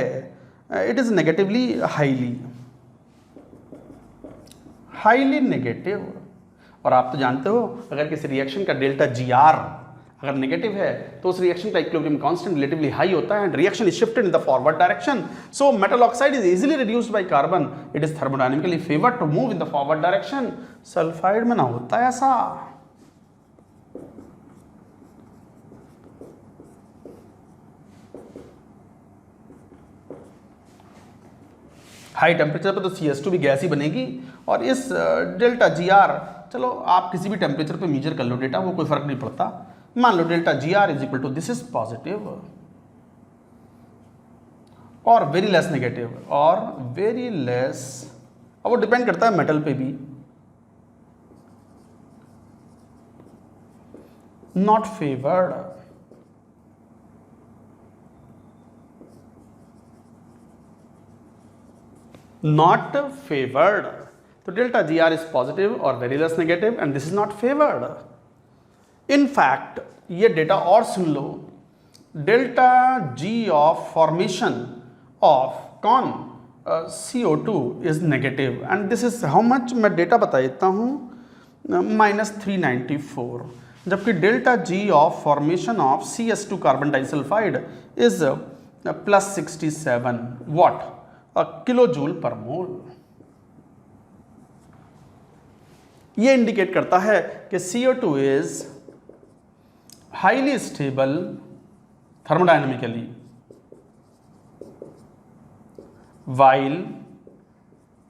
it is negatively highly negative. और आप तो जानते हो, अगर किसी रिएक्शन का डेल्टा जी आर अगर नेगेटिव है तो उस रिएक्शन का इक्विलिब्रियम कांस्टेंट रिलेटिवली हाई होता है and reaction is shifted in the forward direction. So metal oxide is easily reduced by carbon, it is thermodynamically favoured to move in the forward direction. Sulphide में ना होता है ऐसा। High temperature पर तो CS2 भी गैस ही बनेगी, और इस डेल्टा जी आर, चलो आप किसी भी टेम्परेचर पे मेजर कर लो डेटा, वो कोई फर्क नहीं पड़ता। मान लो delta G R is equal to this is positive और वेरी लेस नेगेटिव और वेरी लेस, और वो डिपेंड करता है मेटल पे भी। Not favoured, not favored। तो delta G R is positive और very less negative and this is not favoured. In fact ये डेटा और सुन लो, delta G of formation of कौन CO2 is negative and this is how much, मैं data बता देता हूँ, -394, जबकि delta G of formation of CS2 carbon disulphide is +67 watt kilo joule per mole. ये इंडिकेट करता है कि CO2 is highly stable thermodynamically while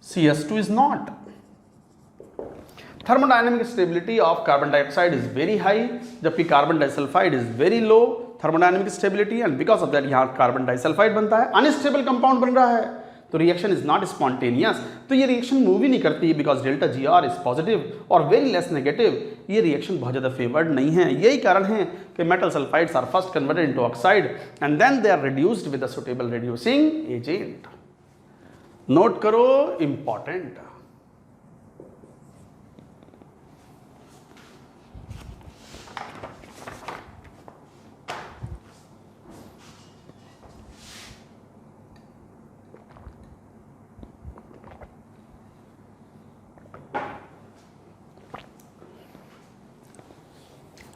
CS2 is not। Thermodynamic stability of carbon dioxide is very high, जबकि carbon disulphide is very low thermodynamic stability, and because of that यहाँ carbon disulphide बनता है, unstable compound बन रहा है, तो reaction is not spontaneous, तो ये रिएक्शन मूव ही नहीं करती because delta G R is positive और वेरी लेस नेगेटिव, ये रिएक्शन बहुत ज़्यादा फेवर्ड नहीं है। यही कारण है कि metal sulphides are first converted into oxide and then they are reduced with a suitable reducing agent. Note करो, इंपॉर्टेंट।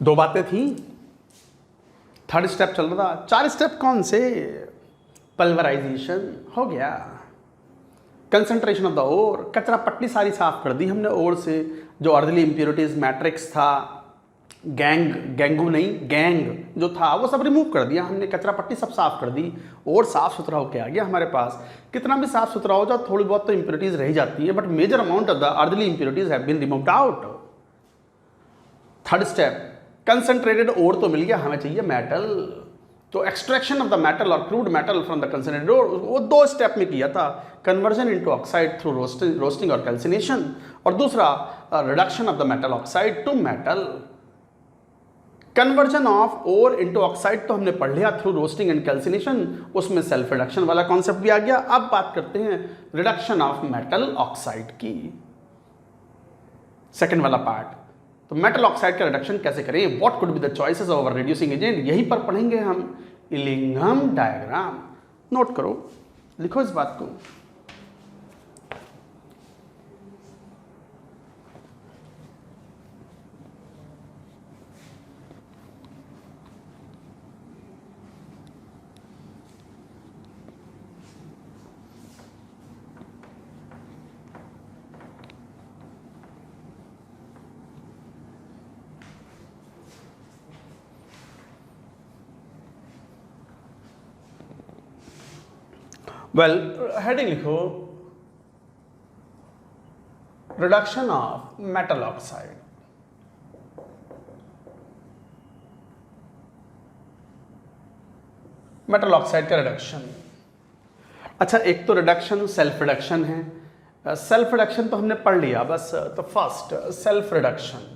दो बातें थी, थर्ड स्टेप चल रहा था, 4 स्टेप कौन से? पल्वराइजेशन हो गया, कंसंट्रेशन ऑफ द ओर, कचरा पट्टी सारी साफ कर दी हमने ओर से, जो अर्दली इम्प्योरिटीज मैट्रिक्स था, गैंग जो था वो सब रिमूव कर दिया हमने, कचरा पट्टी सब साफ कर दी और साफ सुथरा होकर आ गया हमारे पास। कितना भी साफ सुथरा हो जाए थोड़ी बहुत तो इम्प्योरिटीज रह जाती है, but major amount of the earthly impurities have been removed out. Third step, concentrated ore तो मिल गया, हमें चाहिए मेटल, तो एक्सट्रैक्शन ऑफ द मेटल और crude metal from the concentrated ore वो 2 स्टेप में किया था, conversion into oxide through roasting और कैल्सिनेशन, और दूसरा reduction of the metal oxide to metal. Conversion of ore into oxide तो हमने पढ़ लिया थ्रू रोस्टिंग एंड कैल्सिनेशन, उसमें सेल्फ रिडक्शन वाला कॉन्सेप्ट भी आ गया। अब बात करते हैं रिडक्शन ऑफ मेटल ऑक्साइड की, सेकेंड वाला पार्ट। तो मेटल ऑक्साइड का रिडक्शन कैसे करें, what could be the choices of our reducing agent, यहीं पर पढ़ेंगे हम इलिंघम डायग्राम। नोट करो, लिखो इस बात को। वेल, हेडिंग लिखो, reduction of metal oxide. Metal oxide का रिडक्शन। अच्छा, एक तो रिडक्शन सेल्फ रिडक्शन है, सेल्फ रिडक्शन तो हमने पढ़ लिया बस। तो फर्स्ट सेल्फ रिडक्शन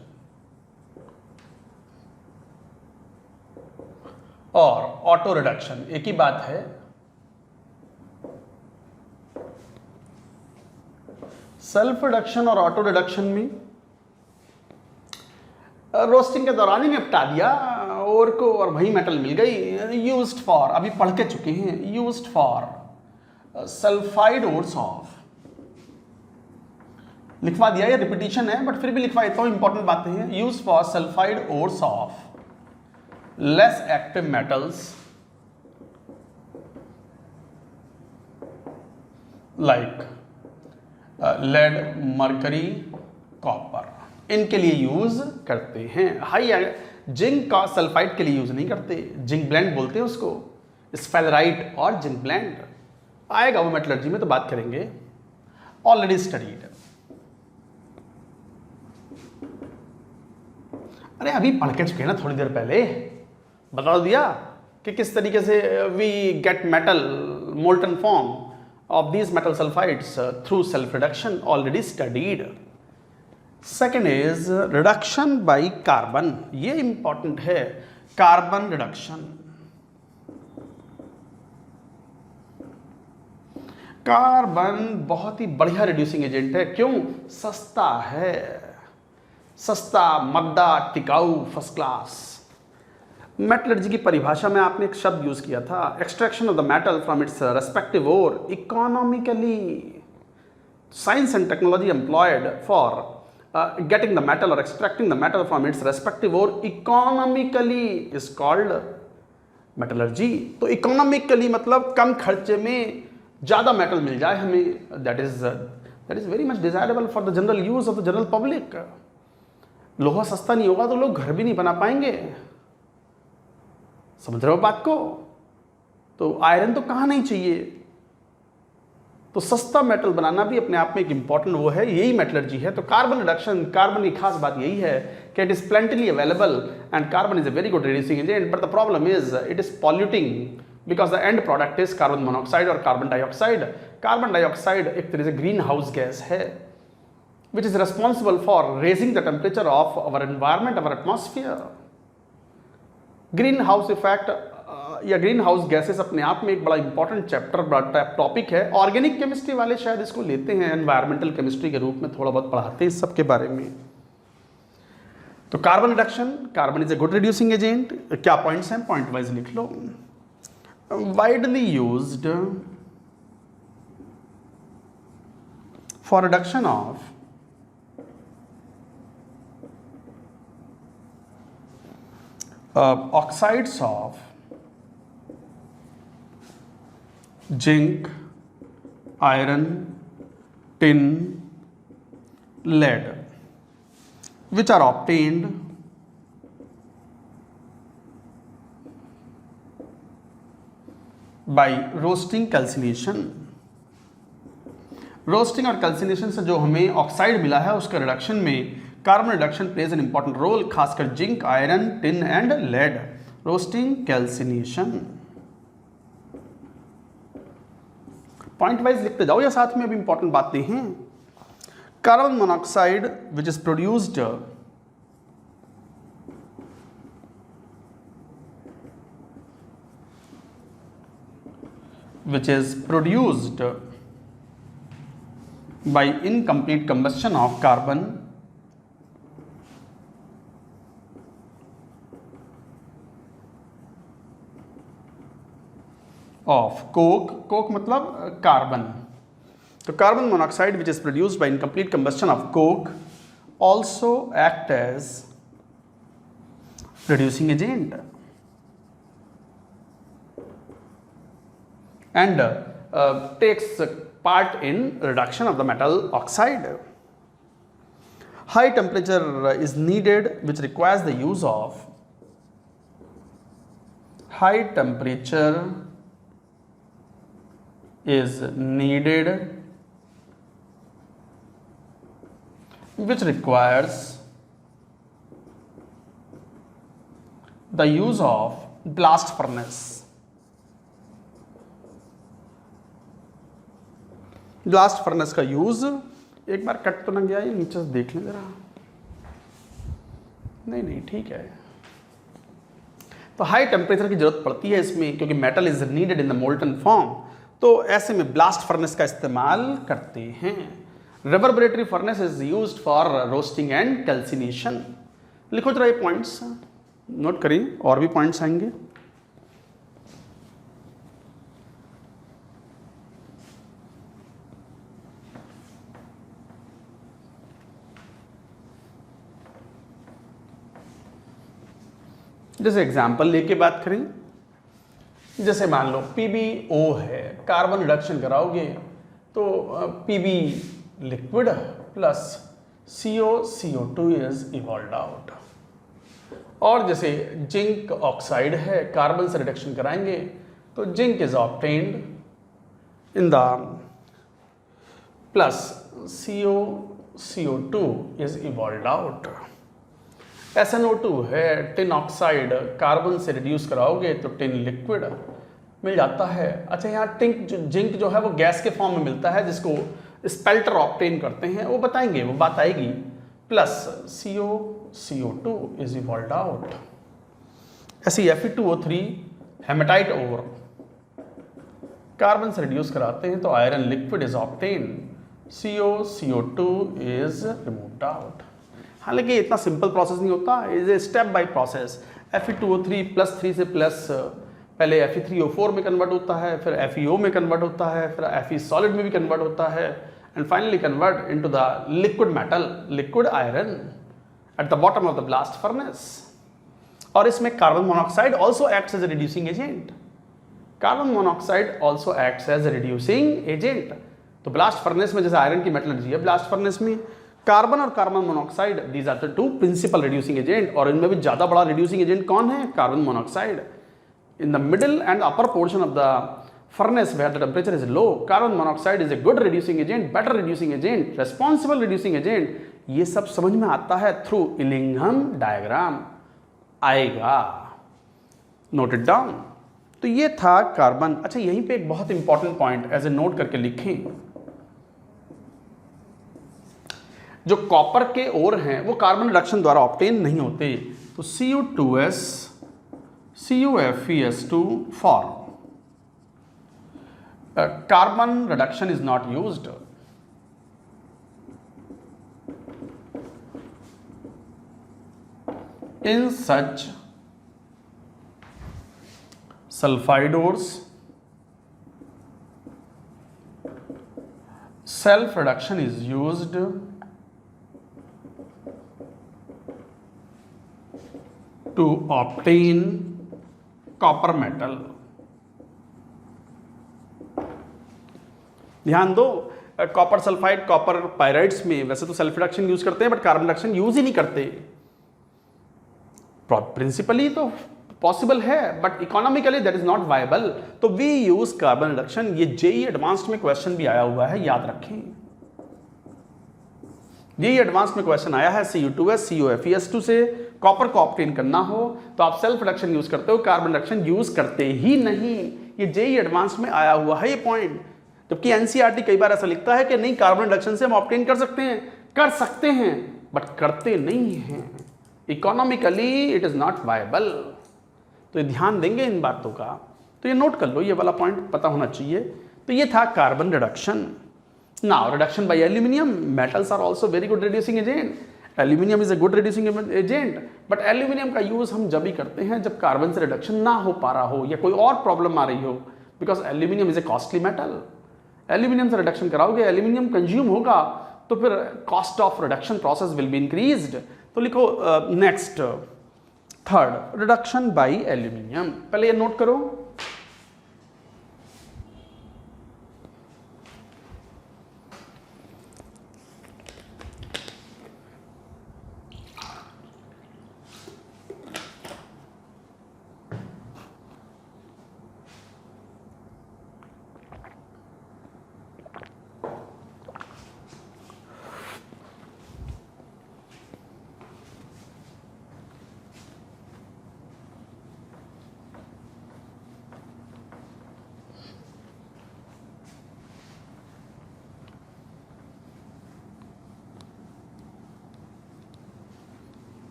और ऑटो रिडक्शन एक ही बात है। सेल्फ रिडक्शन और ऑटो रिडक्शन में रोस्टिंग के दौरान ही निपटा दिया और को, और वही मेटल मिल गई। यूज्ड फॉर, अभी पढ़ के चुके हैं, used for sulphide ores of, लिखवा दिया, ये रिपीटिशन है बट फिर भी लिखवा देता हूं, इंपॉर्टेंट बातें हैं। Used for sulphide ores of less active metals like lead, mercury, copper, इनके लिए यूज करते हैं। हाई जिंक का सल्फाइड के लिए यूज नहीं करते, जिंक ब्लेंड बोलते हैं उसको, स्फेलराइट और जिंक ब्लेंड आएगा वो मेटलर्जी में, तो बात करेंगे। ऑलरेडी स्टडीड, अरे अभी पढ़ के चुके हैं ना थोड़ी देर पहले, बता दिया कि किस तरीके से we get metal molten form of these metal sulfides through self reduction, already studied. Second is reduction by carbon, ये important है, कार्बन रिडक्शन। कार्बन बहुत ही बढ़िया रिड्यूसिंग एजेंट है, क्यों? सस्ता है, सस्ता, मद्दा, टिकाऊ, फर्स्ट क्लास। मेटलर्जी की परिभाषा में आपने एक शब्द यूज किया था, extraction of the metal from its respective ore economically. Science and technology employed for getting the metal और extracting the metal from its respective ore economically is called metallurgy. तो इकोनॉमिकली मतलब कम खर्चे में ज़्यादा मेटल मिल जाए हमें, that is very much desirable for the general use of the general public. लोहा सस्ता नहीं होगा तो लोग घर भी नहीं बना पाएंगे, समझ रहे हो बात को? तो आयरन तो कहाँ नहीं चाहिए, तो सस्ता मेटल बनाना भी अपने आप में एक इंपॉर्टेंट वो है, यही मेटलर्जी है। तो कार्बन रिडक्शन, कार्बन की खास बात यही है कि it is plentily available and carbon is a very good reducing agent, but the problem is it is polluting because the end product is carbon monoxide और कार्बन डाइऑक्साइड। कार्बन डाइऑक्साइड एक तरह से ग्रीन हाउस गैस है which is responsible for raising the temperature of our environment, our atmosphere. Greenhouse effect या greenhouse gases अपने आप में एक बड़ा इंपॉर्टेंट चैप्टर, बड़ा टॉपिक है। ऑर्गेनिक केमिस्ट्री वाले शायद इसको लेते हैं, एनवायरमेंटल केमिस्ट्री के रूप में थोड़ा बहुत पढ़ाते हैं इस सब के बारे में। तो carbon reduction, carbon is a good reducing agent. क्या पॉइंट्स हैं, पॉइंट वाइज लिख लो। Widely used for reduction of oxides of zinc, iron, tin, lead, which are obtained by roasting calcination। Roasting और कैल्सिनेशन से जो हमें ऑक्साइड मिला है उसके रिडक्शन में carbon reduction plays an important role, खासकर zinc, iron, tin and lead. Roasting, calcination, point wise लिखते जाओ या साथ में अभी इंपॉर्टेंट बातें हैं। Carbon monoxide which is produced by incomplete combustion of carbon of coke मतलब कार्बन। तो carbon monoxide which is produced by incomplete combustion of coke also act as reducing agent and takes part in reduction of the metal oxide. High temperature is needed which requires the use of high temperature is needed which requires the use of blast furnace। Blast furnace का use, एक बार cut तो ना गया, ये नीचे से देख लें जरा। नहीं ठीक है। तो हाई टेम्परेचर की जरूरत पड़ती है इसमें क्योंकि metal is needed in the molten form, तो ऐसे में ब्लास्ट फर्नेस का इस्तेमाल करते हैं। Reverberatory furnace is used for roasting and calcination. लिखो जरा ये पॉइंट्स, नोट करिए, और भी पॉइंट्स आएंगे। जैसे एग्जाम्पल लेके बात करें, जैसे मान लो PbO है, कार्बन रिडक्शन कराओगे तो Pb liquid plus CO2 is evolved out. और जैसे जिंक ऑक्साइड है, कार्बन से रिडक्शन कराएंगे तो zinc is obtained in the plus CO2 is evolved out. SnO2 है, टिन ऑक्साइड, कार्बन से रिड्यूस कराओगे तो टिन लिक्विड मिल जाता है। अच्छा, यहाँ जिंक जो है वो गैस के फॉर्म में मिलता है जिसको स्पेल्टर ऑब्टेन करते हैं, वो बताएंगे, वो बात आएगी। Plus CO2 is evolved out. ऐसे Fe2O3 हेमेटाइट ओर कार्बन से रिड्यूस कराते हैं तो iron liquid is obtain, CO2 is removed out. हालांकि इतना सिंपल प्रोसेस नहीं होता, is a step by process. Fe2O3 +3 से प्लस पहले Fe3O4 में कन्वर्ट होता है, फिर FeO में कन्वर्ट होता है, फिर Fe सॉलिड में भी कन्वर्ट होता है and finally convert into the liquid metal, liquid iron at the bottom of the blast furnace. और इसमें carbon monoxide also acts as a reducing agent. Carbon monoxide also acts as a reducing agent. तो blast furnace में जैसे iron की metallurgy है, blast furnace में carbon और carbon monoxide, these are the two principal reducing agent. और इनमें भी ज्यादा बड़ा रिड्यूसिंग एजेंट कौन है? Carbon monoxide. In the middle and upper portion of the furnace where the temperature is low, carbon monoxide is a good reducing agent, better reducing agent, responsible reducing agent. ये सब समझ में आता है through Ellingham diagram आएगा, note it down. तो ये था कार्बन। अच्छा, यहीं पे एक बहुत important point as a note करके लिखें, जो कॉपर के ओर हैं वो कार्बन रिडक्शन द्वारा ऑब्टेन नहीं होते। तो Cu2s CuFeS2 form, carbon reduction is not used. In such sulfide ores, self reduction is used to obtain copper metal. ध्यान दो, कॉपर सल्फाइड, कॉपर पायराइड्स में वैसे तो सेल्फ रिडक्शन यूज करते हैं बट कार्बन रिडक्शन यूज ही नहीं करते। प्रिंसिपली तो पॉसिबल है but economically that is not viable, तो वी यूज कार्बन रिडक्शन। ये जेई एडवांस्ड में क्वेश्चन भी आया हुआ है, याद रखें। जेई एडवांस्ड में क्वेश्चन आया है Cu2s CuFeS2 से कॉपर को ऑब्टेन करना हो तो आप सेल्फ रिडक्शन यूज करते हो, कार्बन रिडक्शन यूज करते ही नहीं। ये जेई एडवांस्ड में आया हुआ है ये पॉइंट। जबकि एनसीईआरटी कई बार ऐसा लिखता है कि नहीं, कार्बन रिडक्शन से हम ऑब्टेन कर सकते हैं बट करते नहीं हैं, economically it is not viable. तो ये ध्यान देंगे इन बातों का, तो ये नोट कर लो, ये वाला पॉइंट पता होना चाहिए। तो ये था carbon reduction. Now reduction by aluminium, metals are also very good reducing agent. Aluminium is a good reducing agent, but aluminium का यूज हम जब ही करते हैं जब कार्बन से रिडक्शन ना हो पा रहा हो या कोई और प्रॉब्लम आ रही हो, because aluminium is a costly metal. Aluminium से रिडक्शन कराओगे, एल्यूमिनियम कंज्यूम होगा तो फिर cost of reduction process will be increased. तो लिखो next, third, reduction by aluminium. पहले ये नोट करो,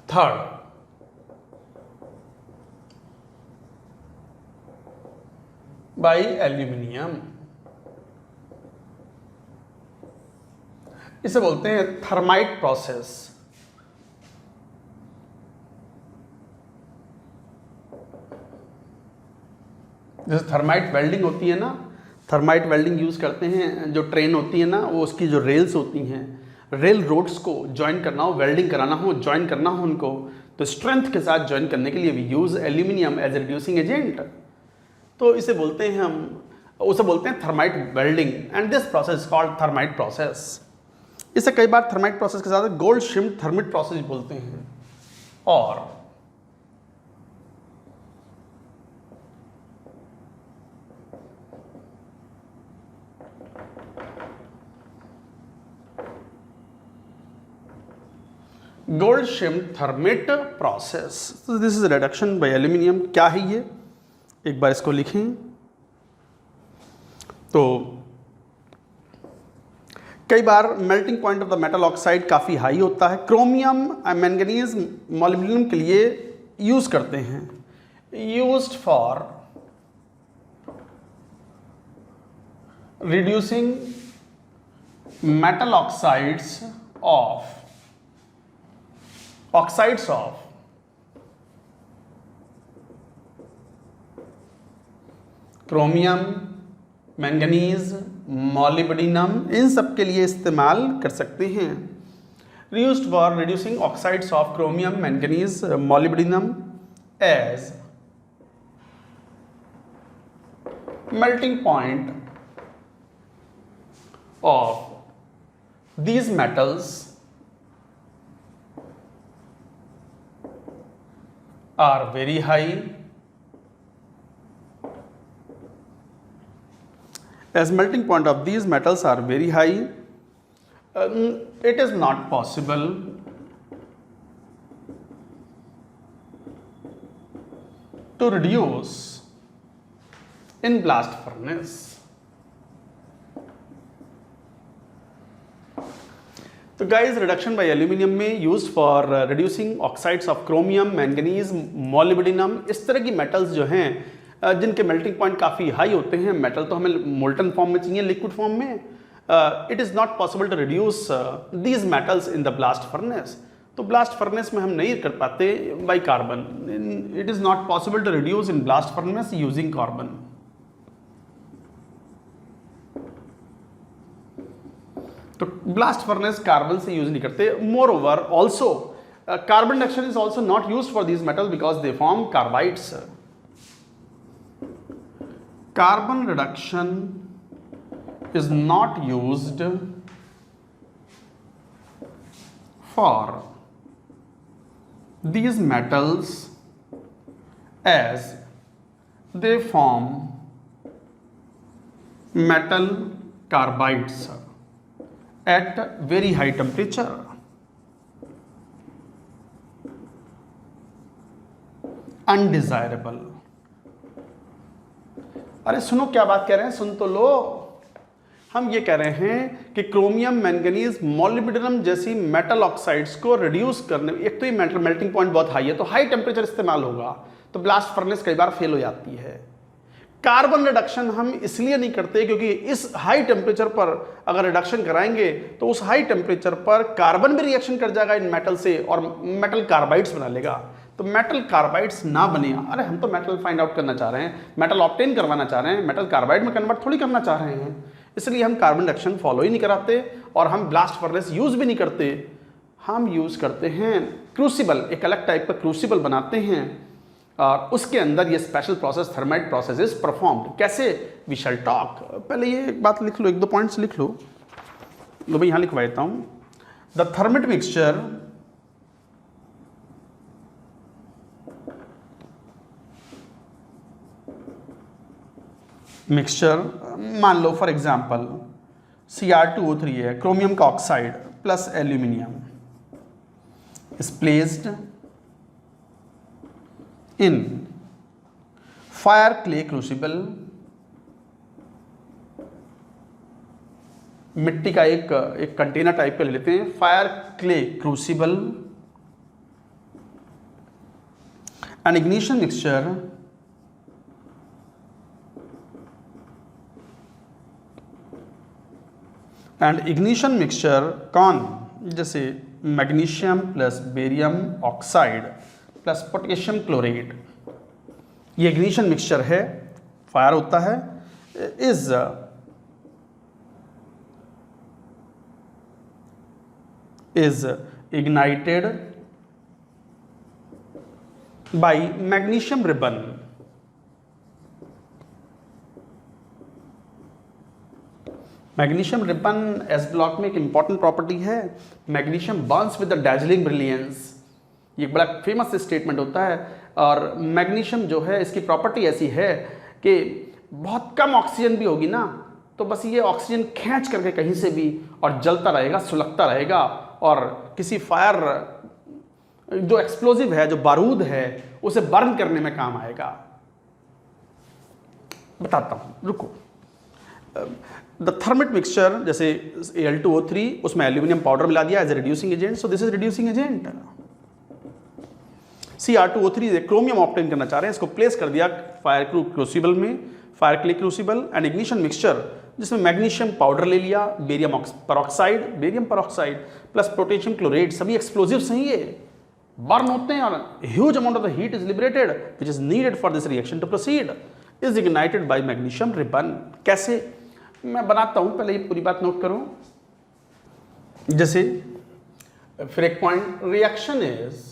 थर्ड, बाय एल्यूमिनियम। इसे बोलते हैं थर्माइट प्रोसेस। जैसे थर्माइट वेल्डिंग होती है ना, थर्माइट वेल्डिंग यूज करते हैं, जो ट्रेन होती है ना वो उसकी जो रेल्स होती हैं, रेल रोड्स को ज्वाइन करना हो, वेल्डिंग कराना हो, ज्वाइन करना हो उनको, तो स्ट्रेंथ के साथ ज्वाइन करने के लिए we use aluminium as a reducing agent. तो इसे बोलते हैं उसे बोलते हैं thermite welding, and this process called thermite process. इसे कई बार थर्माइट प्रोसेस के साथ गोल्ड शिम्ड थर्मिट प्रोसेस बोलते हैं। और गोल्ड शिम्ड थर्मिट प्रोसेस। तो this is reduction by aluminium. क्या है ये, एक बार इसको लिखें। तो कई बार melting point of the metal oxide काफ़ी हाई होता है, क्रोमियम मैंगनीज मॉलिब्डेनम के लिए यूज करते हैं, used for reducing metal oxides of chromium, manganese, molybdenum, इन सब के लिए इस्तेमाल कर सकते हैं। Used for reducing oxides of chromium, manganese, molybdenum as melting point of these metals are very high. As melting point of these metals are very high, it is not possible to reduce in blast furnace. तो guys reduction by aluminium में use for reducing oxides of chromium, manganese, molybdenum, इस तरह की metals जो हैं जिनके melting point काफ़ी high होते हैं। मेटल तो हमें मोल्टन फॉर्म में चाहिए, लिक्विड फॉर्म में। It is not possible to reduce these metals in the blast furnace. तो ब्लास्ट फर्नेस में हम नहीं कर पाते by carbon. It is not possible to reduce in blast furnace using carbon. तो ब्लास्ट फर्नेस कार्बन से use नहीं करते। Moreover also carbon reduction is also not use for these metal because they form carbides. Carbon reduction is not used for these metals as they form metal carbides at very high temperature. Undesirable. अरे सुनो क्या बात कह रहे हैं, सुन तो लो। हम ये कह रहे हैं कि क्रोमियम, मैंगनीज, मोलिब्डेनम जैसी मेटल ऑक्साइड्स को रिड्यूस करने, एक तो ये मेटल मेल्टिंग पॉइंट बहुत हाई है तो हाई टेम्परेचर इस्तेमाल होगा तो ब्लास्ट फर्नेस कई बार फेल हो जाती है। कार्बन रिडक्शन हम इसलिए नहीं करते क्योंकि इस हाई टेम्परेचर पर अगर रिडक्शन कराएंगे तो उस हाई टेम्परेचर पर कार्बन भी रिएक्शन कर जाएगा इन मेटल से और मेटल कार्बाइड्स बना लेगा। तो मेटल कार्बाइड्स ना बने। अरे हम तो मेटल फाइंड आउट करना चाह रहे हैं, मेटल ऑब्टेन करवाना चाह रहे हैं, मेटल कार्बाइड में कन्वर्ट थोड़ी करना चाह रहे हैं। इसलिए हम कार्बन रिडक्शन फॉलो ही नहीं कराते और हम ब्लास्ट फर्नेस यूज भी नहीं करते। हम यूज करते हैं क्रूसिबल, एक अलग टाइप का क्रूसिबल बनाते हैं और उसके अंदर ये special process thermite process is performed. कैसे? We shall talk. पहले ये एक बात लिख लो, एक दो पॉइंट्स लिख लो। लो मैं यहाँ लिखवा देता हूँ। द थर्मिट मिक्सचर मान लो फॉर एग्जाम्पल Cr2O3 है, क्रोमियम का oxide plus aluminium is placed in fire clay crucible. मिट्टी का एक कंटेनर टाइप का ले लेते हैं, fire clay crucible. An ignition mixture and ignition mixture कौन? जैसे magnesium plus barium oxide plus potassium chloride, ये इग्निशन मिक्सचर है, फायर होता है, is ignited by magnesium ribbon. Magnesium ribbon s block में एक इंपॉर्टेंट प्रॉपर्टी है, magnesium burns with the dazzling brilliance. ये एक बड़ा फेमस स्टेटमेंट होता है। और मैग्नीशियम जो है इसकी प्रॉपर्टी ऐसी है कि बहुत कम ऑक्सीजन भी होगी ना तो बस ये ऑक्सीजन खींच करके कहीं से भी और जलता रहेगा, सुलगता रहेगा और किसी फायर जो एक्सप्लोजिव है, जो बारूद है, उसे बर्न करने में काम आएगा। बताता हूँ, रुको। द थर्मिट मिक्सचर जैसे Al2O3, उसमें एल्यूमिनियम पाउडर मिला दिया as a reducing agent, so this is reducing agent. Cr2O3 chromium obtain करना चाह रहे हैं, इसको प्लेस कर दिया फायर क्रूसिबल में, fire clay crucible. And ignition mixture जिसमें मैग्नीशियम पाउडर ले लिया, barium peroxide plus potassium chloride, सभी एक्सप्लोजिव्स हैं, ये बर्न होते हैं और huge amount of the heat is liberated which is needed for this reaction to proceed, is ignited by magnesium ribbon. कैसे? मैं बनाता हूं, पहले ये पूरी बात नोट करो। जैसे फिर एक point, reaction is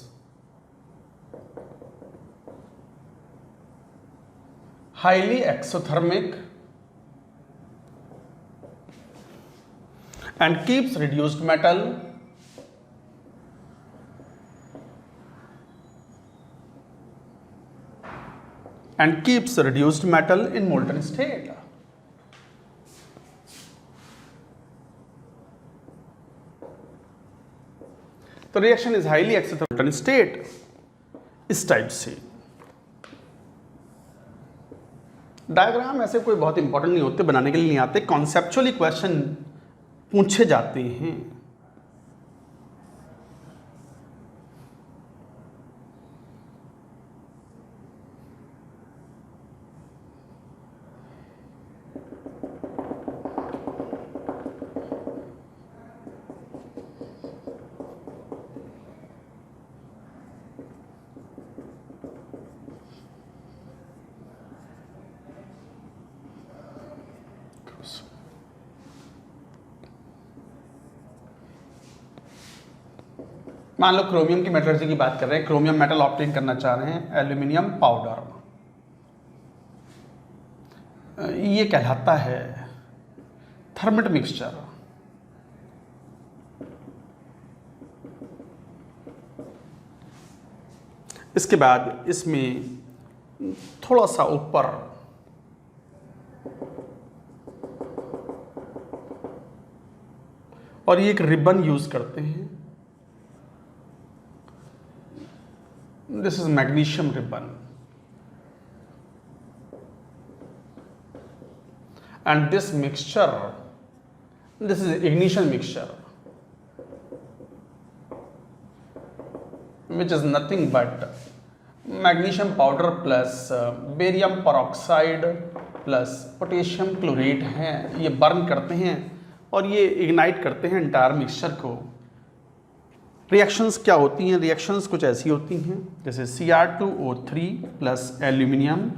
highly exothermic and keeps reduced metal and keeps reduced metal in molten state. तो reaction is highly acceptable molten state इस टाइप से। डायग्राम ऐसे कोई बहुत इंपॉर्टेंट नहीं होते, बनाने के लिए नहीं आते, कॉन्सेप्चुअली क्वेश्चन पूछे जाते हैं। मान लो क्रोमियम की मेटलर्जी की बात कर रहे हैं, क्रोमियम मेटल ऑब्टेन करना चाह रहे हैं, एल्यूमिनियम पाउडर, ये कहलाता है थर्मिट मिक्सचर। इसके बाद इसमें थोड़ा सा ऊपर और ये एक रिबन यूज करते हैं, this is magnesium ribbon, and this mixture, this is ignition mixture, which is nothing but magnesium powder plus barium peroxide plus potassium chlorate है, ये बर्न करते हैं और ये इग्नाइट करते हैं एंटायर मिक्सचर को। रिएक्शंस क्या होती हैं? रिएक्शंस कुछ ऐसी होती हैं जैसे Cr2O3 प्लस एल्यूमिनियम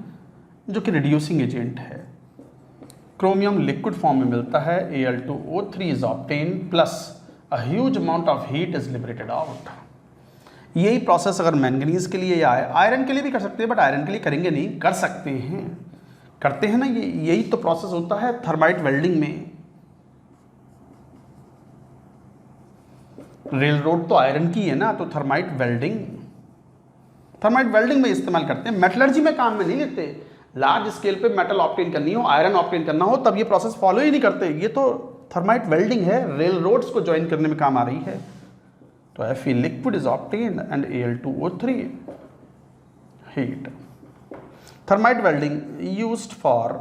जो कि रिड्यूसिंग एजेंट है, क्रोमियम लिक्विड फॉर्म में मिलता है, Al2O3 is obtain plus a huge amount of heat is liberated out. यही प्रोसेस अगर मैंगनीज के लिए या आयरन के लिए भी कर सकते हैं, बट आयरन के लिए करेंगे नहीं, कर सकते हैं, करते हैं ना, यही तो प्रोसेस होता है थर्माइट वेल्डिंग में। रेल रोड तो आयरन की है ना, तो थर्माइट वेल्डिंग में इस्तेमाल करते हैं, मेटलर्जी में काम में नहीं लेते। लार्ज स्केल पे मेटल ऑब्टेन करनी हो, आयरन ऑब्टेन करना हो, तब ये प्रोसेस फॉलो ही नहीं करते। ये तो थर्माइट वेल्डिंग है, रेल रोड्स को ज्वाइन करने में काम आ रही है। तो Fe liquid is obtain and Al2O3 heat. Thermite welding used for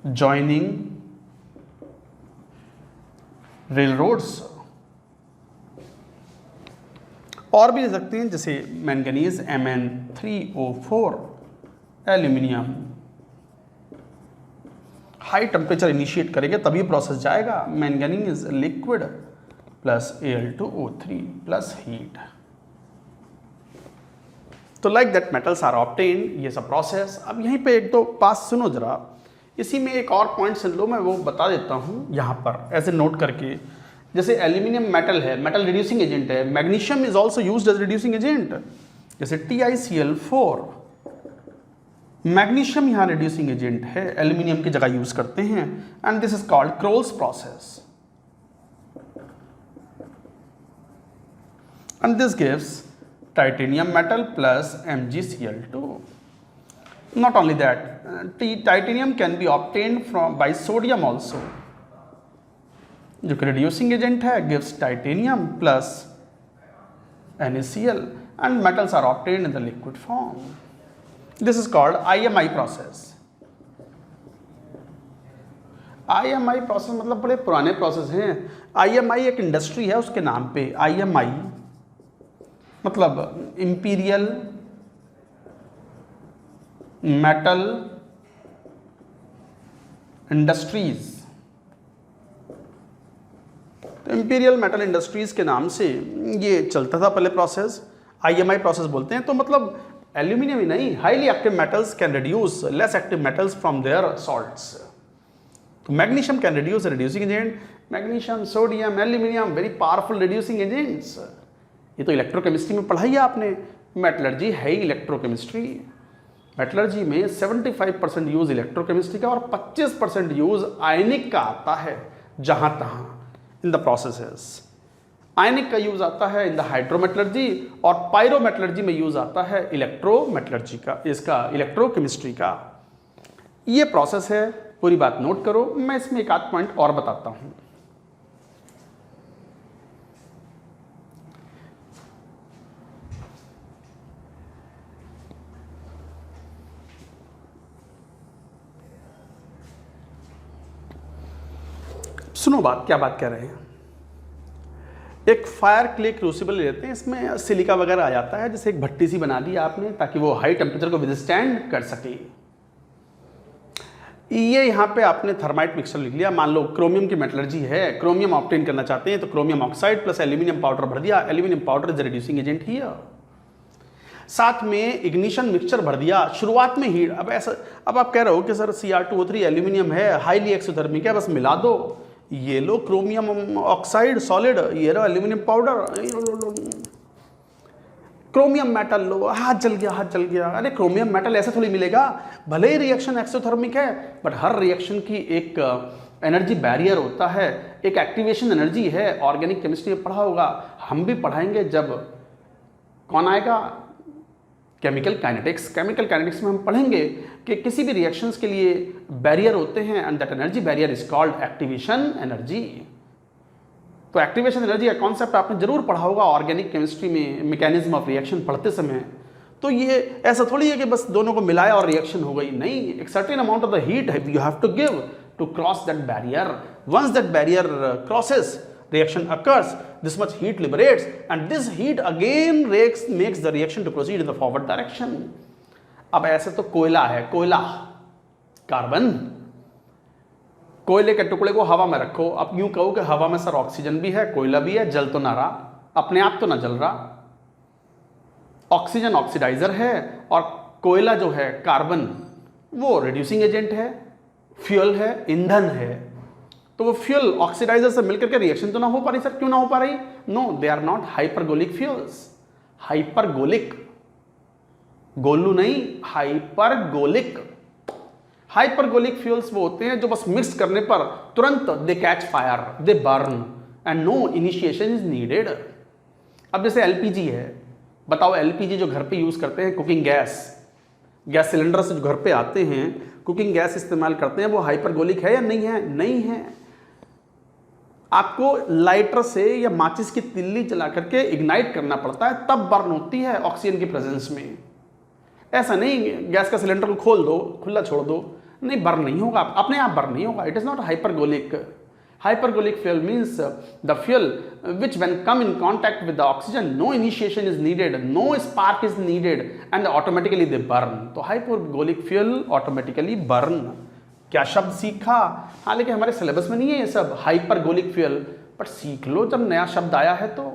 joining rail roads. और भी ले सकते हैं जैसे manganese Mn3O4, aluminium, high temperature initiate करेंगे तभी प्रोसेस जाएगा, manganese liquid plus Al2O3 plus heat. तो like that metals are obtained, ये सब प्रोसेस। अब यहीं पे एक दो पास सुनो जरा, इसी में एक और पॉइंट सुन लो, मैं वो बता देता हूँ यहाँ पर ऐसे नोट करके। जैसे एल्यूमिनियम मेटल है, मेटल रिड्यूसिंग एजेंट है, magnesium is also used as reducing agent, जैसे TiCl4, मैग्नीशियम यहाँ रिड्यूसिंग एजेंट है, एल्यूमिनियम की जगह यूज करते हैं, and this is called Kroll's process, and this gives titanium metal plus MgCl2। Not only that, titanium can be obtained by sodium also, जो कि reducing agent है, gives titanium plus NaCl, and metals are obtained in the liquid form. This is called IMI process. IMI process मतलब बड़े पुराने process हैं। IMI एक industry है, उसके नाम पे IMI मतलब इंपीरियल मेटल इंडस्ट्रीज। तो इंपीरियल मेटल इंडस्ट्रीज के नाम से ये चलता था पहले प्रोसेस, IMI प्रोसेस बोलते हैं। तो मतलब एल्यूमिनियम ही नहीं, highly active metals can reduce less active metals from their salts. तो magnesium can reduce reducing agent, magnesium, sodium, aluminium very powerful reducing agents. ये तो इलेक्ट्रोकेमिस्ट्री में पढ़ा ही आपने, मेटलर्जी है ही इलेक्ट्रोकेमिस्ट्री। मेटलर्जी में 75% यूज इलेक्ट्रोकेमिस्ट्री का और 25% यूज आयनिक का आता है जहां तहां इन द प्रोसेसेस। आयनिक का यूज आता है इन द हाइड्रोमेटलर्जी, और पायरोमेटलर्जी में यूज आता है इलेक्ट्रोमेटलर्जी का, इसका इलेक्ट्रोकेमिस्ट्री का। ये प्रोसेस है, पूरी बात नोट करो। मैं इसमें एक आध पॉइंट और बताता हूं। सुनो बात, क्या बात कह रहे हैं। एक फायर क्ले क्रूसिबल लेते हैं, इसमें सिलिका वगैरह आ जाता है, जैसे एक भट्टी सी बना दी आपने ताकि वो हाई टेम्परेचर को विदस्टैंड कर सके। ये यहाँ पे आपने थर्माइट मिक्सचर लिख लिया। मान लो क्रोमियम की मेटलर्जी है, क्रोमियम ऑब्टेन करना चाहते हैं, तो chromium oxide plus aluminium powder भर दिया। Aluminium powder is a reducing agent here. साथ में इग्निशन मिक्सचर भर दिया। शुरुआत में हीट, अब आप कह रहे हो कि सर Cr2O3 एल्यूमिनियम है, हाईली एक्सोथर्मिक है, बस मिला दो। ये लो क्रोमियम ऑक्साइड सॉलिड, ये लो एल्यूमिनियम पाउडर, क्रोमियम मेटल लो, हाथ जल गया, हाथ जल गया। अरे क्रोमियम मेटल ऐसे थोड़ी मिलेगा, भले ही रिएक्शन एक्सोथर्मिक है, बट हर रिएक्शन की एक एनर्जी बैरियर होता है, एक एक्टिवेशन एनर्जी है। ऑर्गेनिक केमिस्ट्री में पढ़ा होगा, हम भी पढ़ाएंगे जब कौन आएगा, केमिकल काइनेटिक्स। केमिकल काइनेटिक्स में हम पढ़ेंगे कि किसी भी रिएक्शंस के लिए बैरियर होते हैं, and that energy barrier is called activation energy. तो एक्टिवेशन एनर्जी का कॉन्सेप्ट आपने जरूर पढ़ा होगा ऑर्गेनिक केमिस्ट्री में, मैकेनिज्म ऑफ रिएक्शन पढ़ते समय। तो ये ऐसा थोड़ी है कि बस दोनों को मिलाया और रिएक्शन हो गई, नहीं। एक certain amount of the heat you have to give to cross that barrier. Once that barrier crosses, reaction occurs, this much heat liberates, and this heat again makes the reaction to proceed in the forward direction. अब ऐसे तो कोयला है, कोयला carbon, कोयले के टुकड़े को हवा में रखो। अब यूं कहो कि हवा में सर ऑक्सीजन भी है, कोयला भी है, जल तो ना रहा, अपने आप तो ना जल रहा। ऑक्सीजन ऑक्सीडाइजर है, और कोयला जो है कार्बन वो रिड्यूसिंग एजेंट है, फ्यूल है, ईंधन है। तो वो फ्यूल ऑक्सीडाइजर से मिलकर के रिएक्शन तो ना हो पा रही। सर क्यों ना हो पा रही? No, they are not hypergolic fuels. Hypergolic, Golu नहीं, हाइपरगोलिक। हाइपरगोलिक फ्यूल्स वो होते हैं जो बस मिक्स करने पर तुरंत they catch fire, they burn, and no initiation is needed. अब जैसे एलपीजी है, बताओ एलपीजी जो घर पे यूज करते हैं, कुकिंग गैस, गैस सिलेंडर से जो घर पे आते हैं कुकिंग गैस इस्तेमाल करते हैं, वो हाइपरगोलिक है या नहीं है? नहीं है। आपको लाइटर से या माचिस की तिल्ली जला करके इग्नाइट करना पड़ता है, तब बर्न होती है ऑक्सीजन की प्रेजेंस में। ऐसा नहीं गैस का सिलेंडर को खोल दो, खुला छोड़ दो, नहीं बर्न नहीं होगा, अपने आप बर्न नहीं होगा। It is not hypergolic. Hypergolic fuel means the fuel which when come in contact with the oxygen, no initiation is needed, no spark is needed, and automatically they burn. तो hypergolic fuel automatically burn. क्या शब्द सीखा? हाँ, लेकिन हमारे syllabus में नहीं है ये सब हाइपरगोलिक फ्यूल, बट सीख लो जब नया शब्द आया है तो।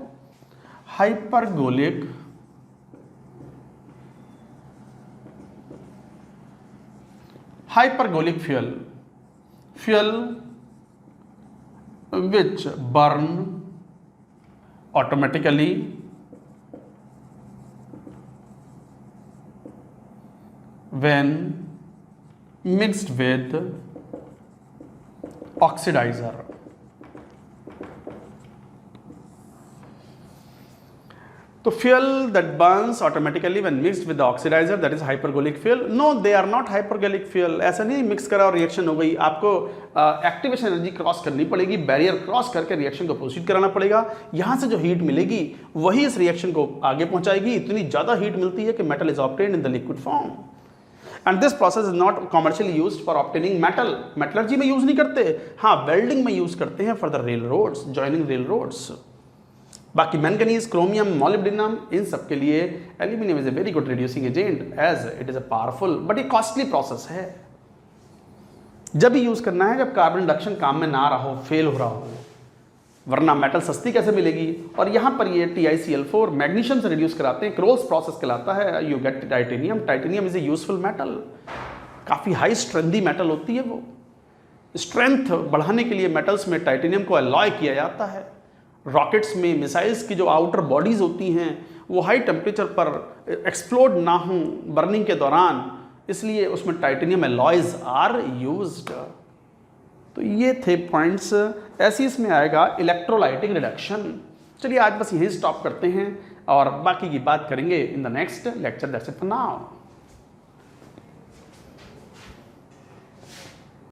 Hypergolic hypergolic fuel, fuel which burn automatically when mixed with oxidizer. तो fuel that burns automatically when mixed with the oxidizer, that is hypergolic fuel. No, they are not hypergolic fuel. ऐसा नहीं मिक्स करा और reaction हो गई। आपको activation energy cross करनी पड़ेगी, बैरियर क्रॉस करके रिएक्शन को प्रोसीड कराना पड़ेगा। यहाँ से जो हीट मिलेगी वही इस रिएक्शन को आगे पहुंचाएगी। इतनी ज़्यादा हीट मिलती है कि metal is obtained in the liquid form, and this process is not commercially used for obtaining metal. Metallurgy में यूज नहीं करते, हाँ वेल्डिंग में यूज करते हैं for the rail roads, joining rail roads. बाकी मैंगनीज, क्रोमियम, मोलिब्डेनम, इन सब के लिए aluminium is a very good reducing agent as it is a powerful, but ये कॉस्टली प्रोसेस है। जब भी यूज करना है जब कार्बन रिडक्शन काम में ना रहा हो, फेल हो रहा हो, वरना मेटल सस्ती कैसे मिलेगी। और यहाँ पर ये TiCl4 मैग्नीशियम से रिड्यूस कराते हैं, क्रोल्स प्रोसेस कहलाता है। You get titanium. Titanium is a useful metal, काफ़ी हाई स्ट्रेंथी मेटल होती है। वो स्ट्रेंथ बढ़ाने के लिए मेटल्स में टाइटेनियम को अलॉय किया जाता है। रॉकेट्स में, मिसाइल्स की जो आउटर बॉडीज होती हैं वो हाई टेम्परेचर पर एक्सप्लोड ना हो बर्निंग के दौरान, इसलिए उसमें टाइटेनियम अलॉयज आर यूज्ड। तो ये थे पॉइंट्स। ऐसे इसमें आएगा इलेक्ट्रोलाइटिक रिडक्शन। चलिए आज बस यहीं स्टॉप करते हैं और बाकी की बात करेंगे in the next lecture. That's it for now.